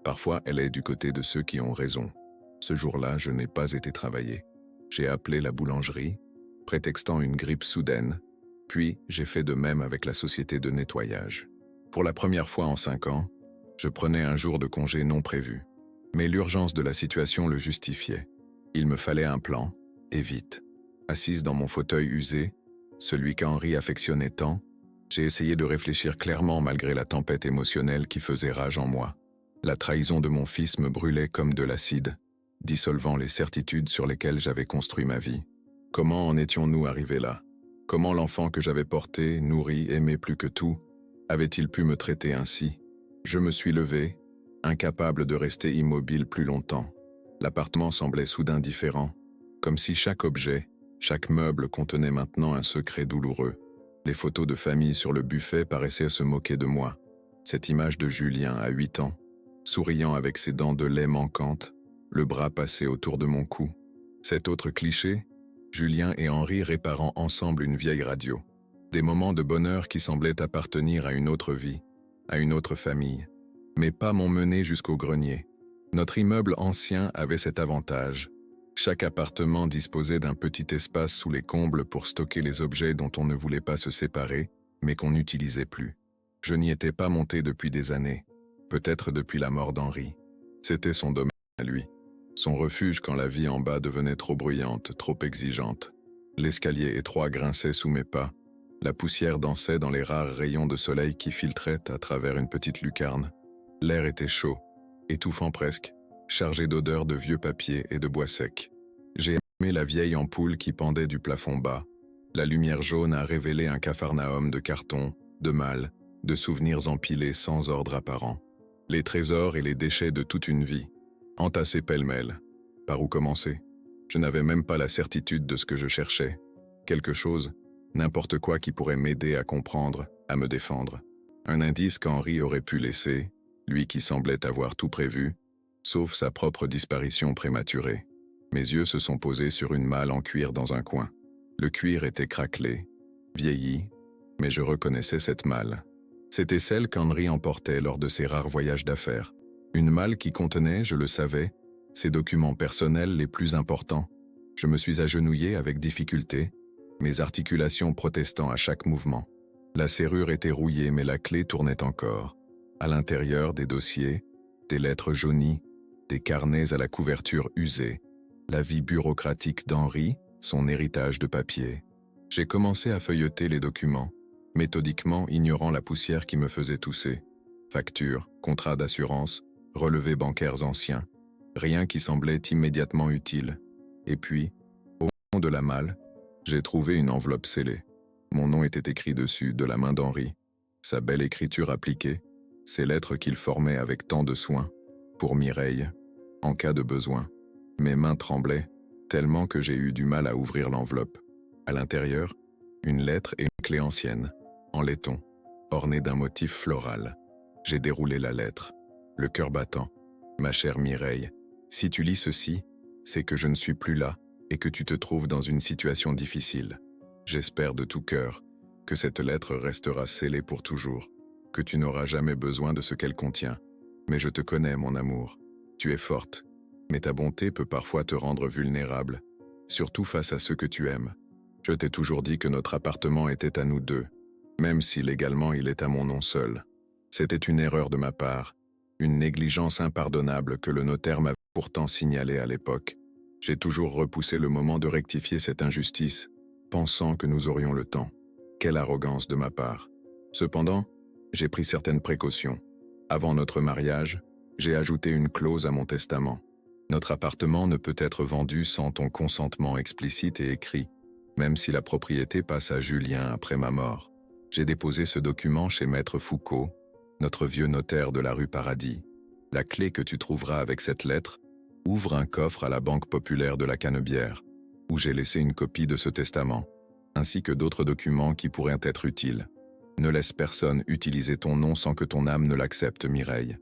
Parfois, elle est du côté de ceux qui ont raison. Ce jour-là, je n'ai pas été travailler. J'ai appelé la boulangerie, prétextant une grippe soudaine, puis j'ai fait de même avec la société de nettoyage. Pour la première fois en 5 ans, je prenais un jour de congé non prévu. Mais l'urgence de la situation le justifiait. Il me fallait un plan, et vite. Assise dans mon fauteuil usé, celui qu'Henri affectionnait tant, j'ai essayé de réfléchir clairement malgré la tempête émotionnelle qui faisait rage en moi. La trahison de mon fils me brûlait comme de l'acide, dissolvant les certitudes sur lesquelles j'avais construit ma vie. Comment en étions-nous arrivés là? Comment l'enfant que j'avais porté, nourri, aimé plus que tout, avait-il pu me traiter ainsi? Je me suis levé, incapable de rester immobile plus longtemps. L'appartement semblait soudain différent, comme si chaque objet, chaque meuble contenait maintenant un secret douloureux. Les photos de famille sur le buffet paraissaient se moquer de moi. Cette image de Julien à 8 ans, souriant avec ses dents de lait manquantes, le bras passé autour de mon cou. Cet autre cliché, Julien et Henri réparant ensemble une vieille radio. Des moments de bonheur qui semblaient appartenir à une autre vie, à une autre famille. Mes pas m'ont mené jusqu'au grenier. Notre immeuble ancien avait cet avantage. Chaque appartement disposait d'un petit espace sous les combles pour stocker les objets dont on ne voulait pas se séparer, mais qu'on n'utilisait plus. Je n'y étais pas monté depuis des années, peut-être depuis la mort d'Henri. C'était son domaine à lui, son refuge quand la vie en bas devenait trop bruyante, trop exigeante. L'escalier étroit grinçait sous mes pas, la poussière dansait dans les rares rayons de soleil qui filtraient à travers une petite lucarne. L'air était chaud, étouffant presque, chargé d'odeurs de vieux papier et de bois sec. J'ai aimé la vieille ampoule qui pendait du plafond bas. La lumière jaune a révélé un capharnaüm de carton, de malles, de souvenirs empilés sans ordre apparent. Les trésors et les déchets de toute une vie, entassés pêle-mêle. Par où commencer? Je n'avais même pas la certitude de ce que je cherchais. Quelque chose, n'importe quoi qui pourrait m'aider à comprendre, à me défendre. Un indice qu'Henri aurait pu laisser, lui qui semblait avoir tout prévu, sauf sa propre disparition prématurée. Mes yeux se sont posés sur une malle en cuir dans un coin. Le cuir était craquelé, vieilli, mais je reconnaissais cette malle. C'était celle qu'Henri emportait lors de ses rares voyages d'affaires. Une malle qui contenait, je le savais, ses documents personnels les plus importants. Je me suis agenouillé avec difficulté, mes articulations protestant à chaque mouvement. La serrure était rouillée mais la clé tournait encore. À l'intérieur des dossiers, des lettres jaunies, des carnets à la couverture usée, la vie bureaucratique d'Henri, son héritage de papier. J'ai commencé à feuilleter les documents, méthodiquement ignorant la poussière qui me faisait tousser. Factures, contrats d'assurance, relevés bancaires anciens, rien qui semblait immédiatement utile. Et puis, au fond de la malle, j'ai trouvé une enveloppe scellée. Mon nom était écrit dessus, de la main d'Henri. Sa belle écriture appliquée, ces lettres qu'il formait avec tant de soin, pour Mireille, en cas de besoin. Mes mains tremblaient, tellement que j'ai eu du mal à ouvrir l'enveloppe. À l'intérieur, une lettre et une clé ancienne, en laiton, ornée d'un motif floral. J'ai déroulé la lettre, le cœur battant. Ma chère Mireille, si tu lis ceci, c'est que je ne suis plus là et que tu te trouves dans une situation difficile. J'espère de tout cœur que cette lettre restera scellée pour toujours, que tu n'auras jamais besoin de ce qu'elle contient. Mais je te connais, mon amour. Tu es forte, mais ta bonté peut parfois te rendre vulnérable, surtout face à ceux que tu aimes. Je t'ai toujours dit que notre appartement était à nous deux, même si légalement il est à mon nom seul. C'était une erreur de ma part, une négligence impardonnable que le notaire m'avait pourtant signalée à l'époque. J'ai toujours repoussé le moment de rectifier cette injustice, pensant que nous aurions le temps. Quelle arrogance de ma part. Cependant, j'ai pris certaines précautions. Avant notre mariage, j'ai ajouté une clause à mon testament. Notre appartement ne peut être vendu sans ton consentement explicite et écrit, même si la propriété passe à Julien après ma mort. J'ai déposé ce document chez Maître Foucault, notre vieux notaire de la rue Paradis. La clé que tu trouveras avec cette lettre ouvre un coffre à la Banque populaire de la Canebière, où j'ai laissé une copie de ce testament, ainsi que d'autres documents qui pourraient être utiles. Ne laisse personne utiliser ton nom sans que ton âme ne l'accepte, Mireille.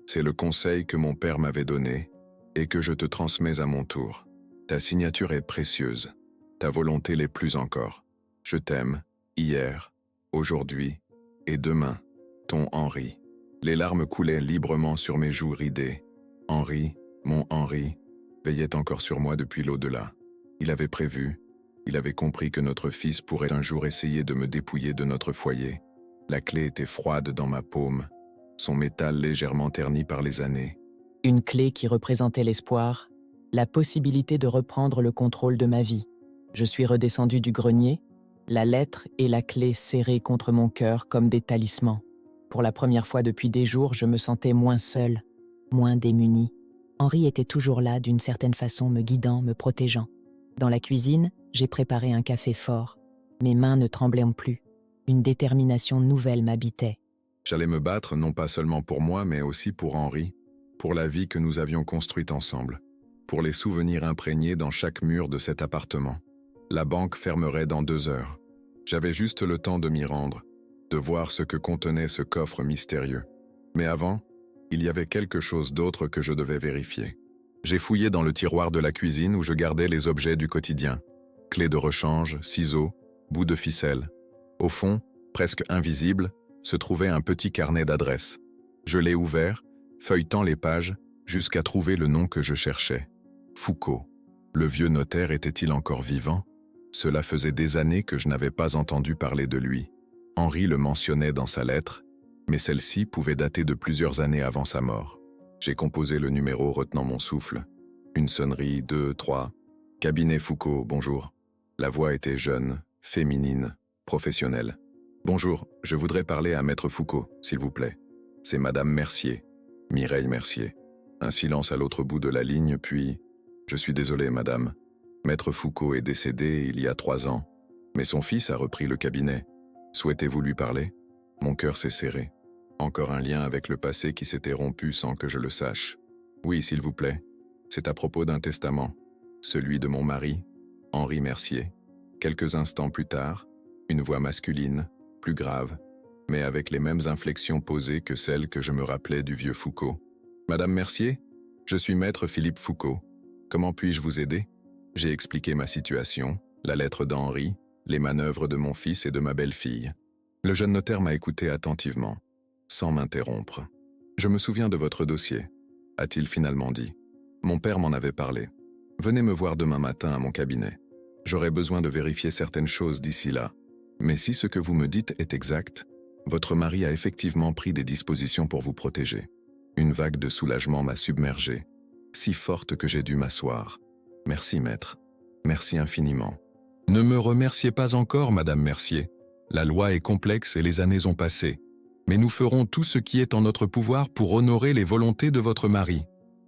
C'est le conseil que mon père m'avait donné et que je te transmets à mon tour. Ta signature est précieuse, ta volonté l'est plus encore. Je t'aime, hier, aujourd'hui et demain, ton Henri. Les larmes coulaient librement sur mes joues ridées. Henri, mon Henri, veillait encore sur moi depuis l'au-delà. Il avait prévu, il avait compris que notre fils pourrait un jour essayer de me dépouiller de notre foyer. La clé était froide dans ma paume, son métal légèrement terni par les années. Une clé qui représentait l'espoir, la possibilité de reprendre le contrôle de ma vie. Je suis redescendu du grenier, la lettre et la clé serrées contre mon cœur comme des talismans. Pour la première fois depuis des jours, je me sentais moins seul, moins démuni. Henri était toujours là, d'une certaine façon, me guidant, me protégeant. Dans la cuisine, j'ai préparé un café fort. Mes mains ne tremblaient plus. Une détermination nouvelle m'habitait. J'allais me battre non pas seulement pour moi, mais aussi pour Henri, pour la vie que nous avions construite ensemble, pour les souvenirs imprégnés dans chaque mur de cet appartement. La banque fermerait dans 2 heures. J'avais juste le temps de m'y rendre, de voir ce que contenait ce coffre mystérieux. Mais avant, il y avait quelque chose d'autre que je devais vérifier. J'ai fouillé dans le tiroir de la cuisine où je gardais les objets du quotidien. Clés de rechange, ciseaux, bouts de ficelle. Au fond, presque invisible, se trouvait un petit carnet d'adresses. Je l'ai ouvert, feuilletant les pages, jusqu'à trouver le nom que je cherchais. Foucault. Le vieux notaire était-il encore vivant? Cela faisait des années que je n'avais pas entendu parler de lui. Henri le mentionnait dans sa lettre, mais celle-ci pouvait dater de plusieurs années avant sa mort. J'ai composé le numéro retenant mon souffle. Une sonnerie, 2, 3. Cabinet Foucault, bonjour. La voix était jeune, féminine, professionnelle. Bonjour, je voudrais parler à Maître Foucault, s'il vous plaît. C'est Madame Mercier, Mireille Mercier. Un silence à l'autre bout de la ligne, puis... Je suis désolé, madame. Maître Foucault est décédé il y a 3 ans, mais son fils a repris le cabinet. Souhaitez-vous lui parler? Mon cœur s'est serré. Encore un lien avec le passé qui s'était rompu sans que je le sache. Oui, s'il vous plaît. C'est à propos d'un testament. Celui de mon mari, Henri Mercier. Quelques instants plus tard, une voix masculine, plus grave, mais avec les mêmes inflexions posées que celles que je me rappelais du vieux Foucault. Madame Mercier, je suis maître Philippe Foucault. Comment puis-je vous aider? J'ai expliqué ma situation, la lettre d'Henri, les manœuvres de mon fils et de ma belle-fille. Le jeune notaire m'a écouté attentivement, sans m'interrompre. Je me souviens de votre dossier, a-t-il finalement dit. Mon père m'en avait parlé. Venez me voir demain matin à mon cabinet. J'aurai besoin de vérifier certaines choses d'ici là. Mais si ce que vous me dites est exact, votre mari a effectivement pris des dispositions pour vous protéger. Une vague de soulagement m'a submergé, si forte que j'ai dû m'asseoir. Merci, maître. Merci infiniment. Ne me remerciez pas encore, Madame Mercier. La loi est complexe et les années ont passé. Mais nous ferons tout ce qui est en notre pouvoir pour honorer les volontés de votre mari.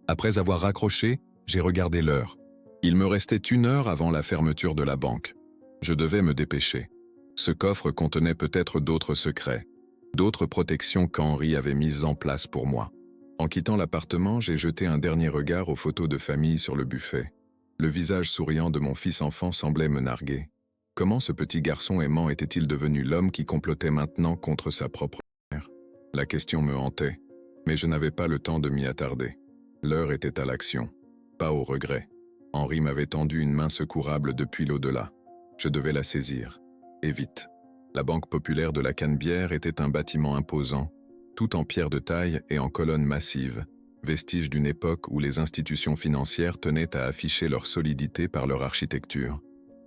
Après avoir raccroché, j'ai regardé l'heure. Il me restait 1 heure avant la fermeture de la banque. Je devais me dépêcher. Ce coffre contenait peut-être d'autres secrets, d'autres protections qu'Henri avait mises en place pour moi. En quittant l'appartement, j'ai jeté un dernier regard aux photos de famille sur le buffet. Le visage souriant de mon fils enfant semblait me narguer. Comment ce petit garçon aimant était-il devenu l'homme qui complotait maintenant contre sa propre mère? La question me hantait, mais je n'avais pas le temps de m'y attarder. L'heure était à l'action, pas au regret. Henri m'avait tendu une main secourable depuis l'au-delà. Je devais la saisir, et vite. La Banque populaire de la Canebière était un bâtiment imposant, tout en pierre de taille et en colonnes massives, vestige d'une époque où les institutions financières tenaient à afficher leur solidité par leur architecture.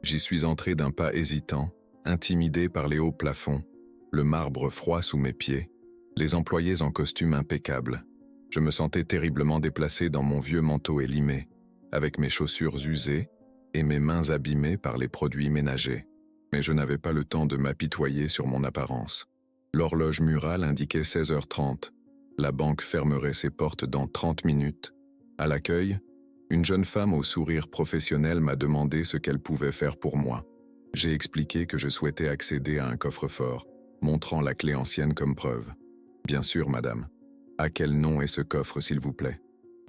J'y suis entré d'un pas hésitant, intimidé par les hauts plafonds, le marbre froid sous mes pieds, les employés en costume impeccable. Je me sentais terriblement déplacé dans mon vieux manteau élimé, avec mes chaussures usées et mes mains abîmées par les produits ménagers. Mais je n'avais pas le temps de m'apitoyer sur mon apparence. L'horloge murale indiquait 16h30. La banque fermerait ses portes dans 30 minutes. À l'accueil, Une jeune femme au sourire professionnel m'a demandé ce qu'elle pouvait faire pour moi. J'ai expliqué que je souhaitais accéder à un coffre-fort, montrant la clé ancienne comme preuve. Bien sûr, madame. À quel nom est ce coffre, s'il vous plaît?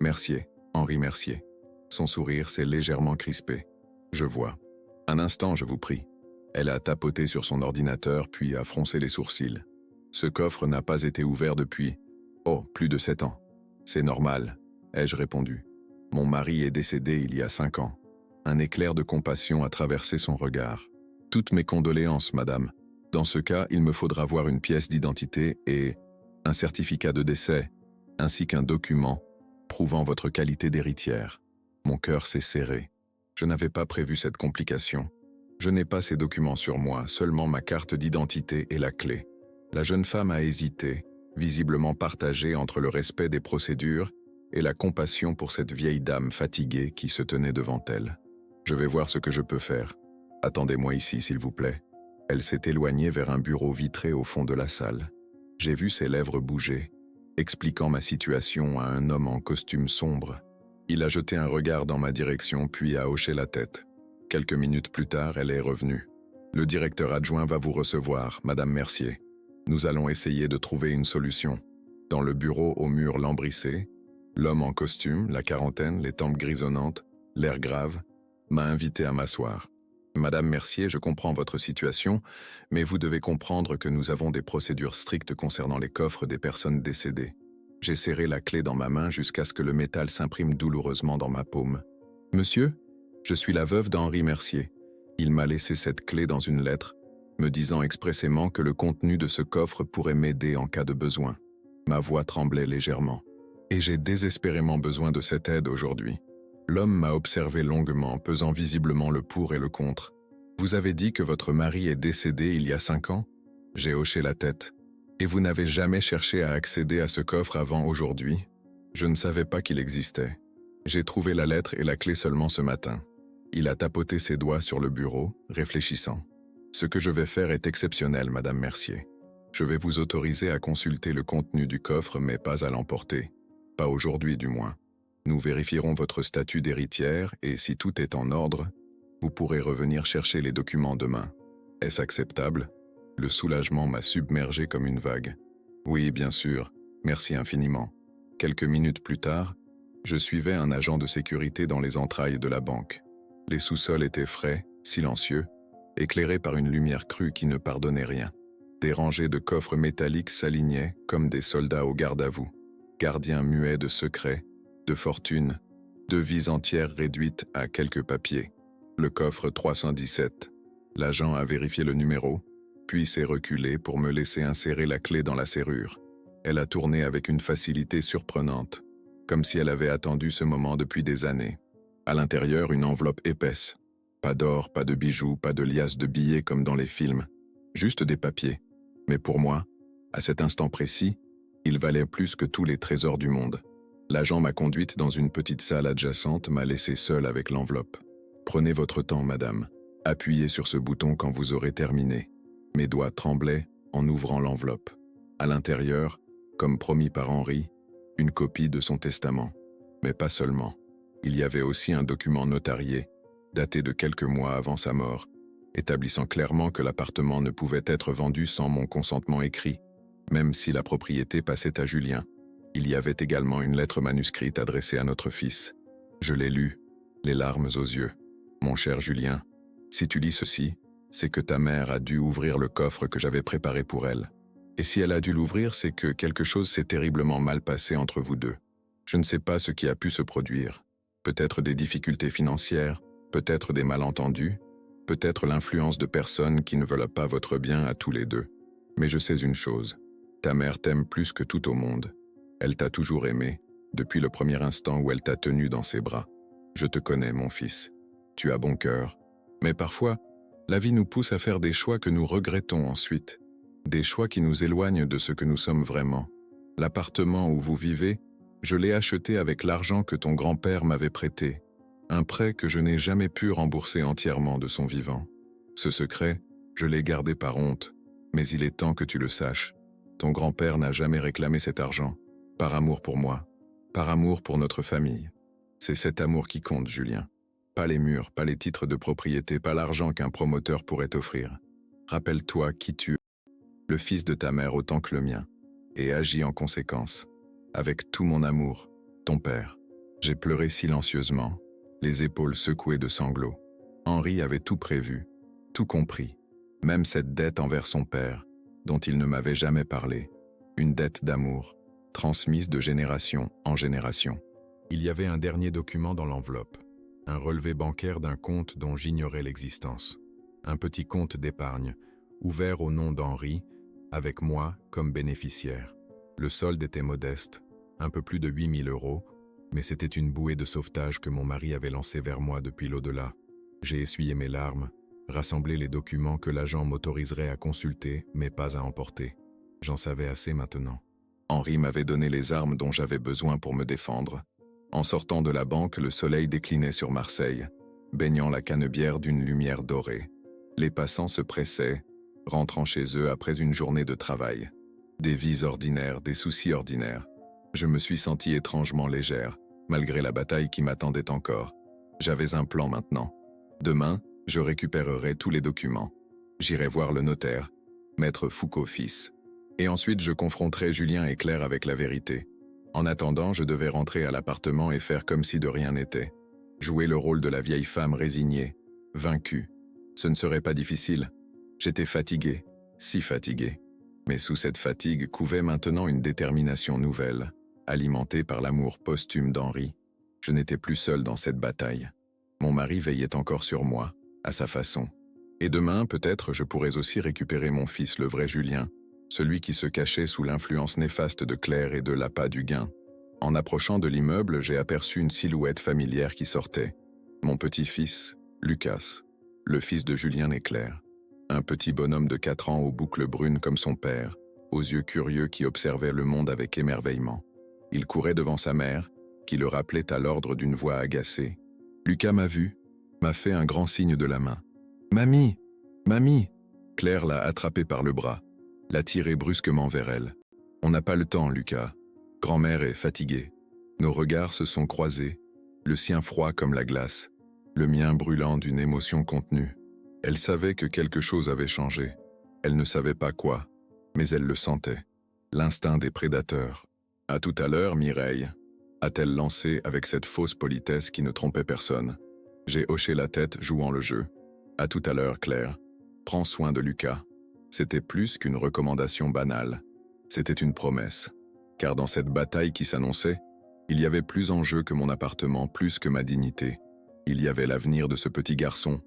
Mercier, Henri Mercier. Son sourire s'est légèrement crispé. Je vois. Un instant, je vous prie. Elle a tapoté sur son ordinateur puis a froncé les sourcils. Ce coffre n'a pas été ouvert depuis, plus de 7 ans. C'est normal, ai-je répondu. Mon mari est décédé il y a 5 ans. Un éclair de compassion a traversé son regard. Toutes mes condoléances, madame. Dans ce cas, il me faudra voir une pièce d'identité et un certificat de décès, ainsi qu'un document prouvant votre qualité d'héritière. Mon cœur s'est serré. Je n'avais pas prévu cette complication. Je n'ai pas ces documents sur moi, seulement ma carte d'identité et la clé. La jeune femme a hésité, visiblement partagée entre le respect des procédures et la compassion pour cette vieille dame fatiguée qui se tenait devant elle. Je vais voir ce que je peux faire. Attendez-moi ici, s'il vous plaît. Elle s'est éloignée vers un bureau vitré au fond de la salle. J'ai vu ses lèvres bouger, expliquant ma situation à un homme en costume sombre. Il a jeté un regard dans ma direction puis a hoché la tête. Quelques minutes plus tard, elle est revenue. Le directeur adjoint va vous recevoir, Madame Mercier. Nous allons essayer de trouver une solution. Dans le bureau au mur lambrissé, l'homme en costume, la quarantaine, les tempes grisonnantes, l'air grave, m'a invité à m'asseoir. Madame Mercier, je comprends votre situation, mais vous devez comprendre que nous avons des procédures strictes concernant les coffres des personnes décédées. J'ai serré la clé dans ma main jusqu'à ce que le métal s'imprime douloureusement dans ma paume. Monsieur, je suis la veuve d'Henri Mercier. Il m'a laissé cette clé dans une lettre, me disant expressément que le contenu de ce coffre pourrait m'aider en cas de besoin. Ma voix tremblait légèrement. Et j'ai désespérément besoin de cette aide aujourd'hui. L'homme m'a observé longuement, pesant visiblement le pour et le contre. Vous avez dit que votre mari est décédé il y a 5 ans? J'ai hoché la tête. Et vous n'avez jamais cherché à accéder à ce coffre avant aujourd'hui? Je ne savais pas qu'il existait. J'ai trouvé la lettre et la clé seulement ce matin. Il a tapoté ses doigts sur le bureau, réfléchissant. Ce que je vais faire est exceptionnel, Madame Mercier. Je vais vous autoriser à consulter le contenu du coffre, mais pas à l'emporter. Pas aujourd'hui, du moins. Nous vérifierons votre statut d'héritière et si tout est en ordre, vous pourrez revenir chercher les documents demain. Est-ce acceptable? Le soulagement m'a submergé comme une vague. Oui, bien sûr. Merci infiniment. Quelques minutes plus tard, je suivais un agent de sécurité dans les entrailles de la banque. Les sous-sols étaient frais, silencieux, éclairés par une lumière crue qui ne pardonnait rien. Des rangées de coffres métalliques s'alignaient comme des soldats au garde-à-vous, gardiens muets de secrets, de fortune, de vies entières réduites à quelques papiers. Le coffre 317. L'agent a vérifié le numéro, puis s'est reculé pour me laisser insérer la clé dans la serrure. Elle a tourné avec une facilité surprenante, comme si elle avait attendu ce moment depuis des années. À l'intérieur, une enveloppe épaisse. Pas d'or, pas de bijoux, pas de liasses de billets comme dans les films. Juste des papiers. Mais pour moi, à cet instant précis, ils valaient plus que tous les trésors du monde. L'agent m'a conduite dans une petite salle adjacente, m'a laissé seule avec l'enveloppe. Prenez votre temps, madame. Appuyez sur ce bouton quand vous aurez terminé. Mes doigts tremblaient en ouvrant l'enveloppe. À l'intérieur, comme promis par Henri, une copie de son testament. Mais pas seulement. Il y avait aussi un document notarié, daté de quelques mois avant sa mort, établissant clairement que l'appartement ne pouvait être vendu sans mon consentement écrit, même si la propriété passait à Julien. Il y avait également une lettre manuscrite adressée à notre fils. Je l'ai lue, les larmes aux yeux. Mon cher Julien, si tu lis ceci, c'est que ta mère a dû ouvrir le coffre que j'avais préparé pour elle. Et si elle a dû l'ouvrir, c'est que quelque chose s'est terriblement mal passé entre vous deux. Je ne sais pas ce qui a pu se produire. Peut-être des difficultés financières, peut-être des malentendus, peut-être l'influence de personnes qui ne veulent pas votre bien à tous les deux. Mais je sais une chose, ta mère t'aime plus que tout au monde. Elle t'a toujours aimé, depuis le premier instant où elle t'a tenu dans ses bras. Je te connais, mon fils. Tu as bon cœur. Mais parfois, la vie nous pousse à faire des choix que nous regrettons ensuite. Des choix qui nous éloignent de ce que nous sommes vraiment. L'appartement où vous vivez, je l'ai acheté avec l'argent que ton grand-père m'avait prêté. Un prêt que je n'ai jamais pu rembourser entièrement de son vivant. Ce secret, je l'ai gardé par honte, mais il est temps que tu le saches. Ton grand-père n'a jamais réclamé cet argent, par amour pour moi, par amour pour notre famille. C'est cet amour qui compte, Julien. Pas les murs, pas les titres de propriété, pas l'argent qu'un promoteur pourrait t'offrir. Rappelle-toi qui tu es, le fils de ta mère autant que le mien, et agis en conséquence. Avec tout mon amour, ton père. J'ai pleuré silencieusement, les épaules secouées de sanglots. Henri avait tout prévu, tout compris, même cette dette envers son père, dont il ne m'avait jamais parlé, une dette d'amour, transmise de génération en génération. Il y avait un dernier document dans l'enveloppe, un relevé bancaire d'un compte dont j'ignorais l'existence, un petit compte d'épargne, ouvert au nom d'Henri, avec moi comme bénéficiaire. Le solde était modeste, un peu plus de 8 000 €, mais c'était une bouée de sauvetage que mon mari avait lancée vers moi depuis l'au-delà. J'ai essuyé mes larmes, rassemblé les documents que l'agent m'autoriserait à consulter, mais pas à emporter. J'en savais assez maintenant. Henri m'avait donné les armes dont j'avais besoin pour me défendre. En sortant de la banque, le soleil déclinait sur Marseille, baignant la canebière d'une lumière dorée. Les passants se pressaient, rentrant chez eux après une journée de travail. Des vies ordinaires, des soucis ordinaires. Je me suis sentie étrangement légère, malgré la bataille qui m'attendait encore. J'avais un plan maintenant. Demain, je récupérerai tous les documents. J'irai voir le notaire, maître Foucault fils. Et ensuite, je confronterai Julien et Claire avec la vérité. En attendant, je devais rentrer à l'appartement et faire comme si de rien n'était. Jouer le rôle de la vieille femme résignée, vaincue. Ce ne serait pas difficile. J'étais fatigué, si fatigué. Mais sous cette fatigue couvait maintenant une détermination nouvelle, alimentée par l'amour posthume d'Henri. Je n'étais plus seul dans cette bataille. Mon mari veillait encore sur moi, à sa façon. Et demain, peut-être, je pourrais aussi récupérer mon fils, le vrai Julien, celui qui se cachait sous l'influence néfaste de Claire et de l'appât du gain. En approchant de l'immeuble, j'ai aperçu une silhouette familière qui sortait. Mon petit-fils, Lucas, le fils de Julien et Claire. Un petit bonhomme de 4 ans aux boucles brunes comme son père, aux yeux curieux qui observaient le monde avec émerveillement. Il courait devant sa mère, qui le rappelait à l'ordre d'une voix agacée. Lucas m'a vu, m'a fait un grand signe de la main. « Mamie! Mamie !» Claire l'a attrapé par le bras, l'a tiré brusquement vers elle. « On n'a pas le temps, Lucas. Grand-mère est fatiguée. » Nos regards se sont croisés, le sien froid comme la glace, le mien brûlant d'une émotion contenue. Elle savait que quelque chose avait changé. Elle ne savait pas quoi, mais elle le sentait. L'instinct des prédateurs. « À tout à l'heure, Mireille », a-t-elle lancé avec cette fausse politesse qui ne trompait personne. J'ai hoché la tête, jouant le jeu. « À tout à l'heure, Claire. Prends soin de Lucas. » C'était plus qu'une recommandation banale. C'était une promesse. Car dans cette bataille qui s'annonçait, il y avait plus en jeu que mon appartement, plus que ma dignité. Il y avait l'avenir de ce petit garçon,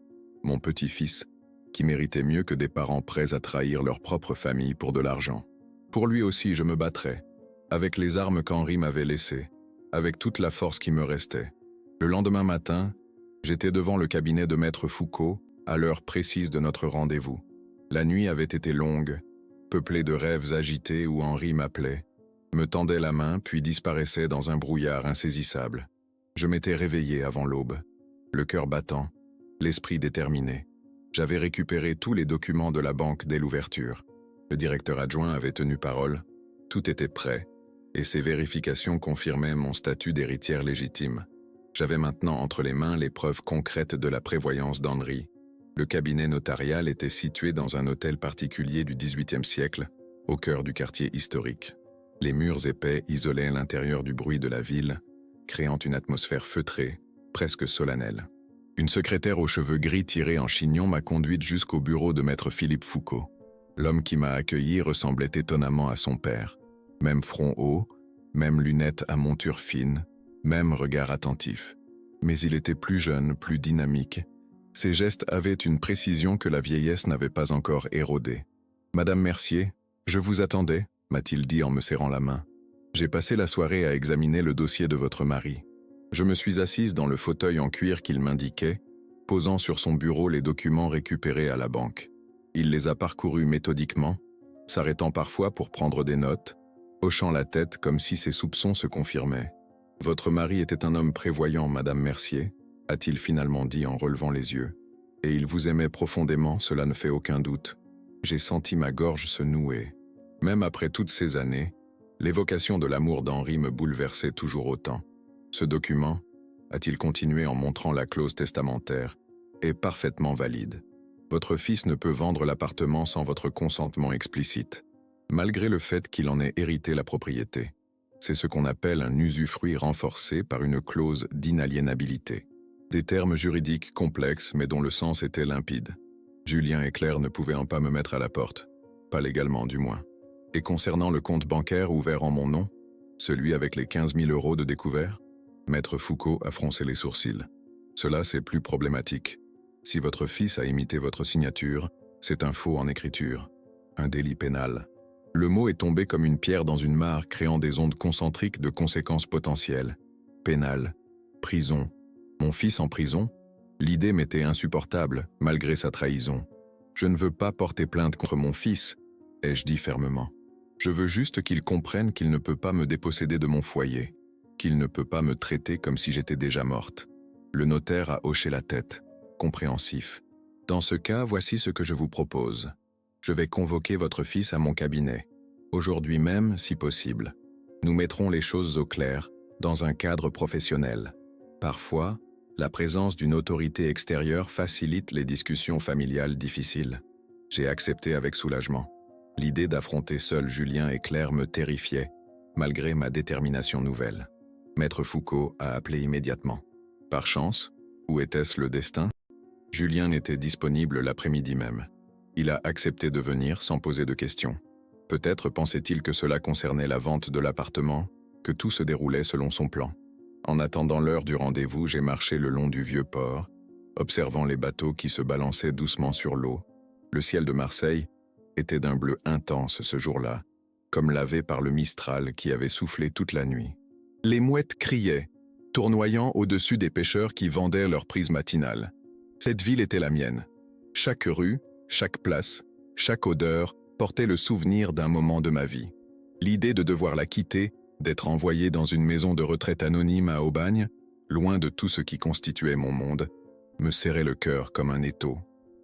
mon petit-fils, qui méritait mieux que des parents prêts à trahir leur propre famille pour de l'argent. Pour lui aussi, je me battrais, avec les armes qu'Henri m'avait laissées, avec toute la force qui me restait. Le lendemain matin, j'étais devant le cabinet de maître Foucault, à l'heure précise de notre rendez-vous. La nuit avait été longue, peuplée de rêves agités où Henri m'appelait, me tendait la main puis disparaissait dans un brouillard insaisissable. Je m'étais réveillé avant l'aube, le cœur battant, l'esprit déterminé. J'avais récupéré tous les documents de la banque dès l'ouverture. Le directeur adjoint avait tenu parole, tout était prêt, et ces vérifications confirmaient mon statut d'héritière légitime. J'avais maintenant entre les mains les preuves concrètes de la prévoyance d'Henri. Le cabinet notarial était situé dans un hôtel particulier du XVIIIe siècle, au cœur du quartier historique. Les murs épais isolaient l'intérieur du bruit de la ville, créant une atmosphère feutrée, presque solennelle. Une secrétaire aux cheveux gris tirés en chignon m'a conduite jusqu'au bureau de maître Philippe Foucault. L'homme qui m'a accueilli ressemblait étonnamment à son père. Même front haut, même lunettes à monture fine, même regard attentif. Mais il était plus jeune, plus dynamique. Ses gestes avaient une précision que la vieillesse n'avait pas encore érodée. « Madame Mercier, je vous attendais », m'a-t-il dit en me serrant la main. « J'ai passé la soirée à examiner le dossier de votre mari. » Je me suis assise dans le fauteuil en cuir qu'il m'indiquait, posant sur son bureau les documents récupérés à la banque. Il les a parcourus méthodiquement, s'arrêtant parfois pour prendre des notes, hochant la tête comme si ses soupçons se confirmaient. « Votre mari était un homme prévoyant, Madame Mercier », a-t-il finalement dit en relevant les yeux. « Et il vous aimait profondément, cela ne fait aucun doute. » J'ai senti ma gorge se nouer. Même après toutes ces années, l'évocation de l'amour d'Henri me bouleversait toujours autant. Ce document, a-t-il continué en montrant la clause testamentaire, est parfaitement valide. Votre fils ne peut vendre l'appartement sans votre consentement explicite, malgré le fait qu'il en ait hérité la propriété. C'est ce qu'on appelle un usufruit renforcé par une clause d'inaliénabilité. Des termes juridiques complexes mais dont le sens était limpide. Julien et Claire ne pouvaient en pas me mettre à la porte, pas légalement du moins. Et concernant le compte bancaire ouvert en mon nom, celui avec les 15 000 € de découvert, Maître Foucault a froncé les sourcils. Cela, c'est plus problématique. Si votre fils a imité votre signature, c'est un faux en écriture, un délit pénal. Le mot est tombé comme une pierre dans une mare, créant des ondes concentriques de conséquences potentielles. Pénal, prison. Mon fils en prison? L'idée m'était insupportable, malgré sa trahison. Je ne veux pas porter plainte contre mon fils, ai-je dit fermement. Je veux juste qu'il comprenne qu'il ne peut pas me déposséder de mon foyer, qu'il ne peut pas me traiter comme si j'étais déjà morte. Le notaire a hoché la tête, compréhensif. Dans ce cas, voici ce que je vous propose. Je vais convoquer votre fils à mon cabinet. Aujourd'hui même, si possible. Nous mettrons les choses au clair, dans un cadre professionnel. Parfois, la présence d'une autorité extérieure facilite les discussions familiales difficiles. J'ai accepté avec soulagement. L'idée d'affronter seul Julien et Claire me terrifiait, malgré ma détermination nouvelle. Maître Foucault a appelé immédiatement. Par chance, ou était-ce le destin? Julien n'était disponible l'après-midi même. Il a accepté de venir sans poser de questions. Peut-être pensait-il que cela concernait la vente de l'appartement, que tout se déroulait selon son plan. En attendant l'heure du rendez-vous, j'ai marché le long du vieux port, observant les bateaux qui se balançaient doucement sur l'eau. Le ciel de Marseille était d'un bleu intense ce jour-là, comme lavé par le Mistral qui avait soufflé toute la nuit. Les mouettes criaient, tournoyant au-dessus des pêcheurs qui vendaient leur prise matinale. Cette ville était la mienne. Chaque rue, chaque place, chaque odeur portait le souvenir d'un moment de ma vie. L'idée de devoir la quitter, d'être envoyé dans une maison de retraite anonyme à Aubagne, loin de tout ce qui constituait mon monde, me serrait le cœur comme un étau.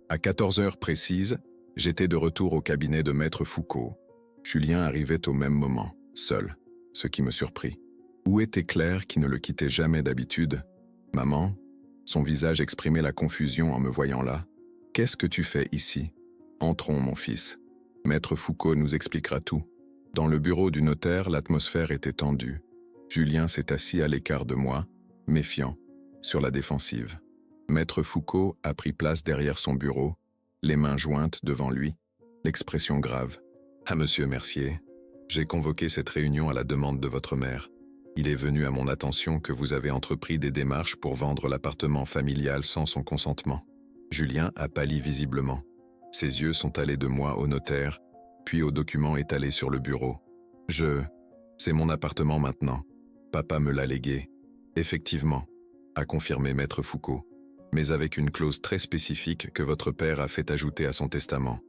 À 14 heures précises, j'étais de retour au cabinet de Maître Foucault. Julien arrivait au même moment, seul, ce qui me surprit. Où était Claire qui ne le quittait jamais d'habitude? Maman? Son visage exprimait la confusion en me voyant là. Qu'est-ce que tu fais ici? Entrons, mon fils. Maître Foucault nous expliquera tout. Dans le bureau du notaire, l'atmosphère était tendue. Julien s'est assis à l'écart de moi, méfiant, sur la défensive. Maître Foucault a pris place derrière son bureau, les mains jointes devant lui, l'expression grave. « Ah, monsieur Mercier, j'ai convoqué cette réunion à la demande de votre mère. Il est venu à mon attention que vous avez entrepris des démarches pour vendre l'appartement familial sans son consentement. » Julien a pâli visiblement. Ses yeux sont allés de moi au notaire, puis au document étalé sur le bureau. C'est mon appartement maintenant. Papa me l'a légué. Effectivement, a confirmé Maître Foucault, mais avec une clause très spécifique que votre père a fait ajouter à son testament.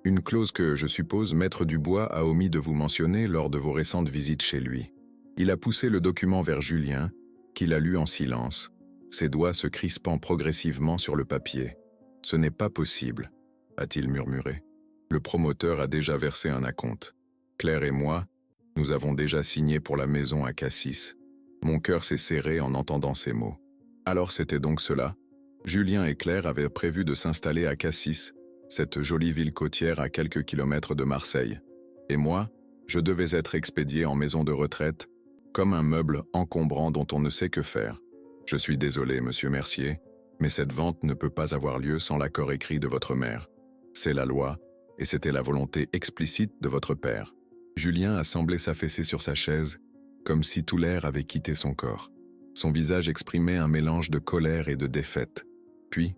Une clause que, je suppose, Maître Dubois a omis de vous mentionner lors de vos récentes visites chez lui. Il a poussé le document vers Julien, qui l'a lu en silence, ses doigts se crispant progressivement sur le papier. « Ce n'est pas possible », a-t-il murmuré. Le promoteur a déjà versé un acompte. Claire et moi, nous avons déjà signé pour la maison à Cassis. Mon cœur s'est serré en entendant ces mots. Alors c'était donc cela. Julien et Claire avaient prévu de s'installer à Cassis, cette jolie ville côtière à quelques kilomètres de Marseille. Et moi, je devais être expédié en maison de retraite, comme un meuble encombrant dont on ne sait que faire. Je suis désolé, monsieur Mercier, mais cette vente ne peut pas avoir lieu sans l'accord écrit de votre mère. C'est la loi, et c'était la volonté explicite de votre père. Julien a semblé s'affaisser sur sa chaise, comme si tout l'air avait quitté son corps. Son visage exprimait un mélange de colère et de défaite. Puis,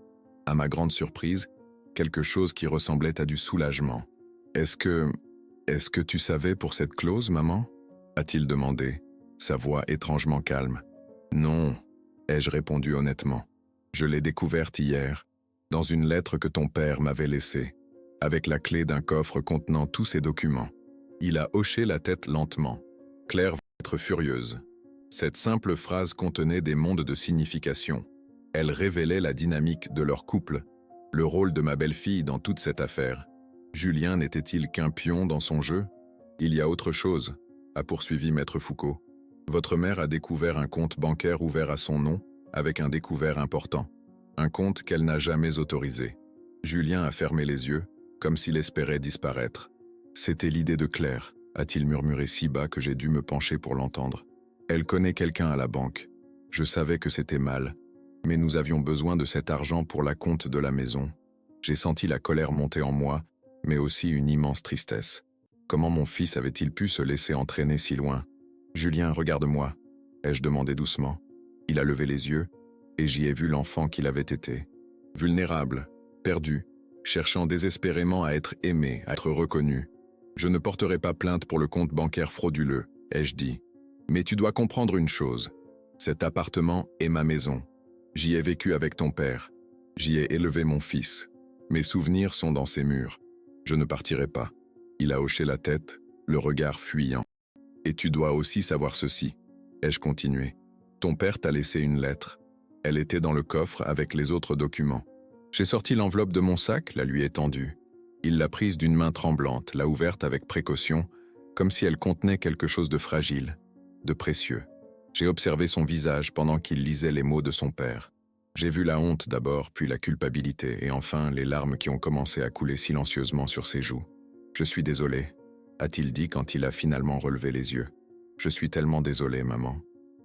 à ma grande surprise, quelque chose qui ressemblait à du soulagement. « Est-ce que tu savais pour cette clause, maman ?» a-t-il demandé, sa voix étrangement calme. « Non », ai-je répondu honnêtement. « Je l'ai découverte hier, dans une lettre que ton père m'avait laissée, avec la clé d'un coffre contenant tous ses documents. » Il a hoché la tête lentement. Claire va être furieuse. Cette simple phrase contenait des mondes de signification. Elle révélait la dynamique de leur couple, le rôle de ma belle-fille dans toute cette affaire. Julien n'était-il qu'un pion dans son jeu? Il y a autre chose, a poursuivi Maître Foucault. Votre mère a découvert un compte bancaire ouvert à son nom, avec un découvert important. Un conte qu'elle n'a jamais autorisé. Julien a fermé les yeux, comme s'il espérait disparaître. C'était l'idée de Claire, a-t-il murmuré si bas que j'ai dû me pencher pour l'entendre. Elle connaît quelqu'un à la banque. Je savais que c'était mal, mais nous avions besoin de cet argent pour l'acompte de la maison. J'ai senti la colère monter en moi, mais aussi une immense tristesse. Comment mon fils avait-il pu se laisser entraîner si loin? Julien, regarde-moi, ai-je demandé doucement. Il a levé les yeux, et j'y ai vu l'enfant qu'il avait été. Vulnérable, perdu, cherchant désespérément à être aimé, à être reconnu. Je ne porterai pas plainte pour le compte bancaire frauduleux, ai-je dit. Mais tu dois comprendre une chose. Cet appartement est ma maison. J'y ai vécu avec ton père. J'y ai élevé mon fils. Mes souvenirs sont dans ces murs. Je ne partirai pas. Il a hoché la tête, le regard fuyant. Et tu dois aussi savoir ceci, ai-je continué. Ton père t'a laissé une lettre. Elle était dans le coffre avec les autres documents. J'ai sorti l'enveloppe de mon sac, la lui ai tendue. Il l'a prise d'une main tremblante, l'a ouverte avec précaution, comme si elle contenait quelque chose de fragile, de précieux. J'ai observé son visage pendant qu'il lisait les mots de son père. J'ai vu la honte d'abord, puis la culpabilité, et enfin les larmes qui ont commencé à couler silencieusement sur ses joues. « Je suis désolé », a-t-il dit quand il a finalement relevé les yeux. « Je suis tellement désolé, maman. »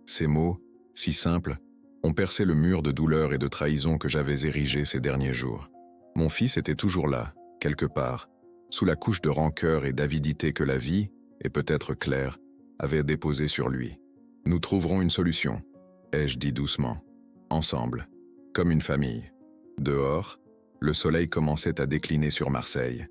Ces mots, si simples, ont percé le mur de douleur et de trahison que j'avais érigé ces derniers jours. Mon fils était toujours là, quelque part, sous la couche de rancœur et d'avidité que la vie, et peut-être Claire, avaient déposée sur lui. « Nous trouverons une solution », ai-je dit doucement. Ensemble, comme une famille. Dehors, le soleil commençait à décliner sur Marseille.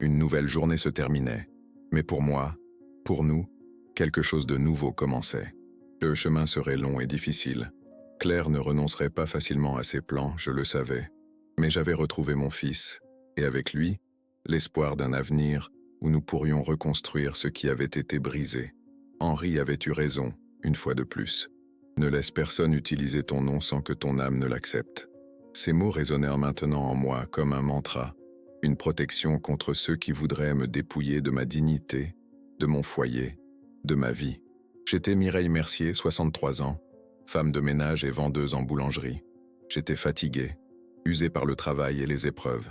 Une nouvelle journée se terminait. Mais pour moi, pour nous, quelque chose de nouveau commençait. Le chemin serait long et difficile. Claire ne renoncerait pas facilement à ses plans, je le savais. Mais j'avais retrouvé mon fils, et avec lui, l'espoir d'un avenir où nous pourrions reconstruire ce qui avait été brisé. Henri avait eu raison, une fois de plus. Ne laisse personne utiliser ton nom sans que ton âme ne l'accepte. Ces mots résonnèrent maintenant en moi comme un mantra, une protection contre ceux qui voudraient me dépouiller de ma dignité, de mon foyer, de ma vie. J'étais Mireille Mercier, 63 ans, femme de ménage et vendeuse en boulangerie. J'étais fatigué, usé par le travail et les épreuves.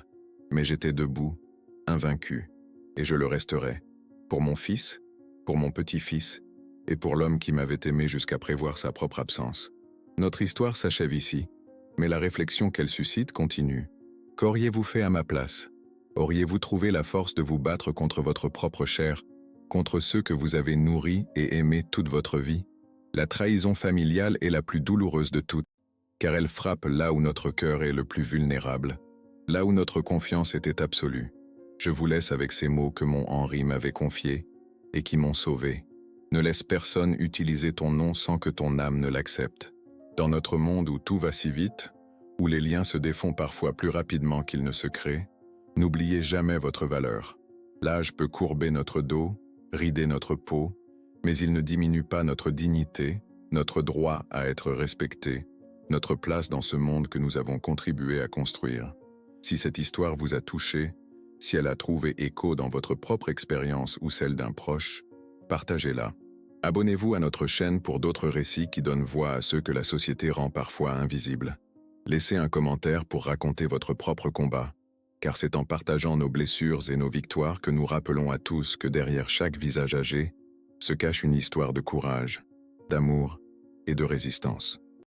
Mais j'étais debout, invaincu, et je le resterai. Pour mon fils, pour mon petit-fils, et pour l'homme qui m'avait aimé jusqu'à prévoir sa propre absence. Notre histoire s'achève ici, mais la réflexion qu'elle suscite continue. Qu'auriez-vous fait à ma place? Auriez-vous trouvé la force de vous battre contre votre propre chair, contre ceux que vous avez nourris et aimés toute votre vie? La trahison familiale est la plus douloureuse de toutes, car elle frappe là où notre cœur est le plus vulnérable, là où notre confiance était absolue. Je vous laisse avec ces mots que mon Henri m'avait confiés et qui m'ont sauvé. Ne laisse personne utiliser ton nom sans que ton âme ne l'accepte. Dans notre monde où tout va si vite, où les liens se défont parfois plus rapidement qu'ils ne se créent, n'oubliez jamais votre valeur. L'âge peut courber notre dos, rider notre peau, mais il ne diminue pas notre dignité, notre droit à être respecté, notre place dans ce monde que nous avons contribué à construire. Si cette histoire vous a touché, si elle a trouvé écho dans votre propre expérience ou celle d'un proche, partagez-la. Abonnez-vous à notre chaîne pour d'autres récits qui donnent voix à ceux que la société rend parfois invisibles. Laissez un commentaire pour raconter votre propre combat, car c'est en partageant nos blessures et nos victoires que nous rappelons à tous que derrière chaque visage âgé se cache une histoire de courage, d'amour et de résistance.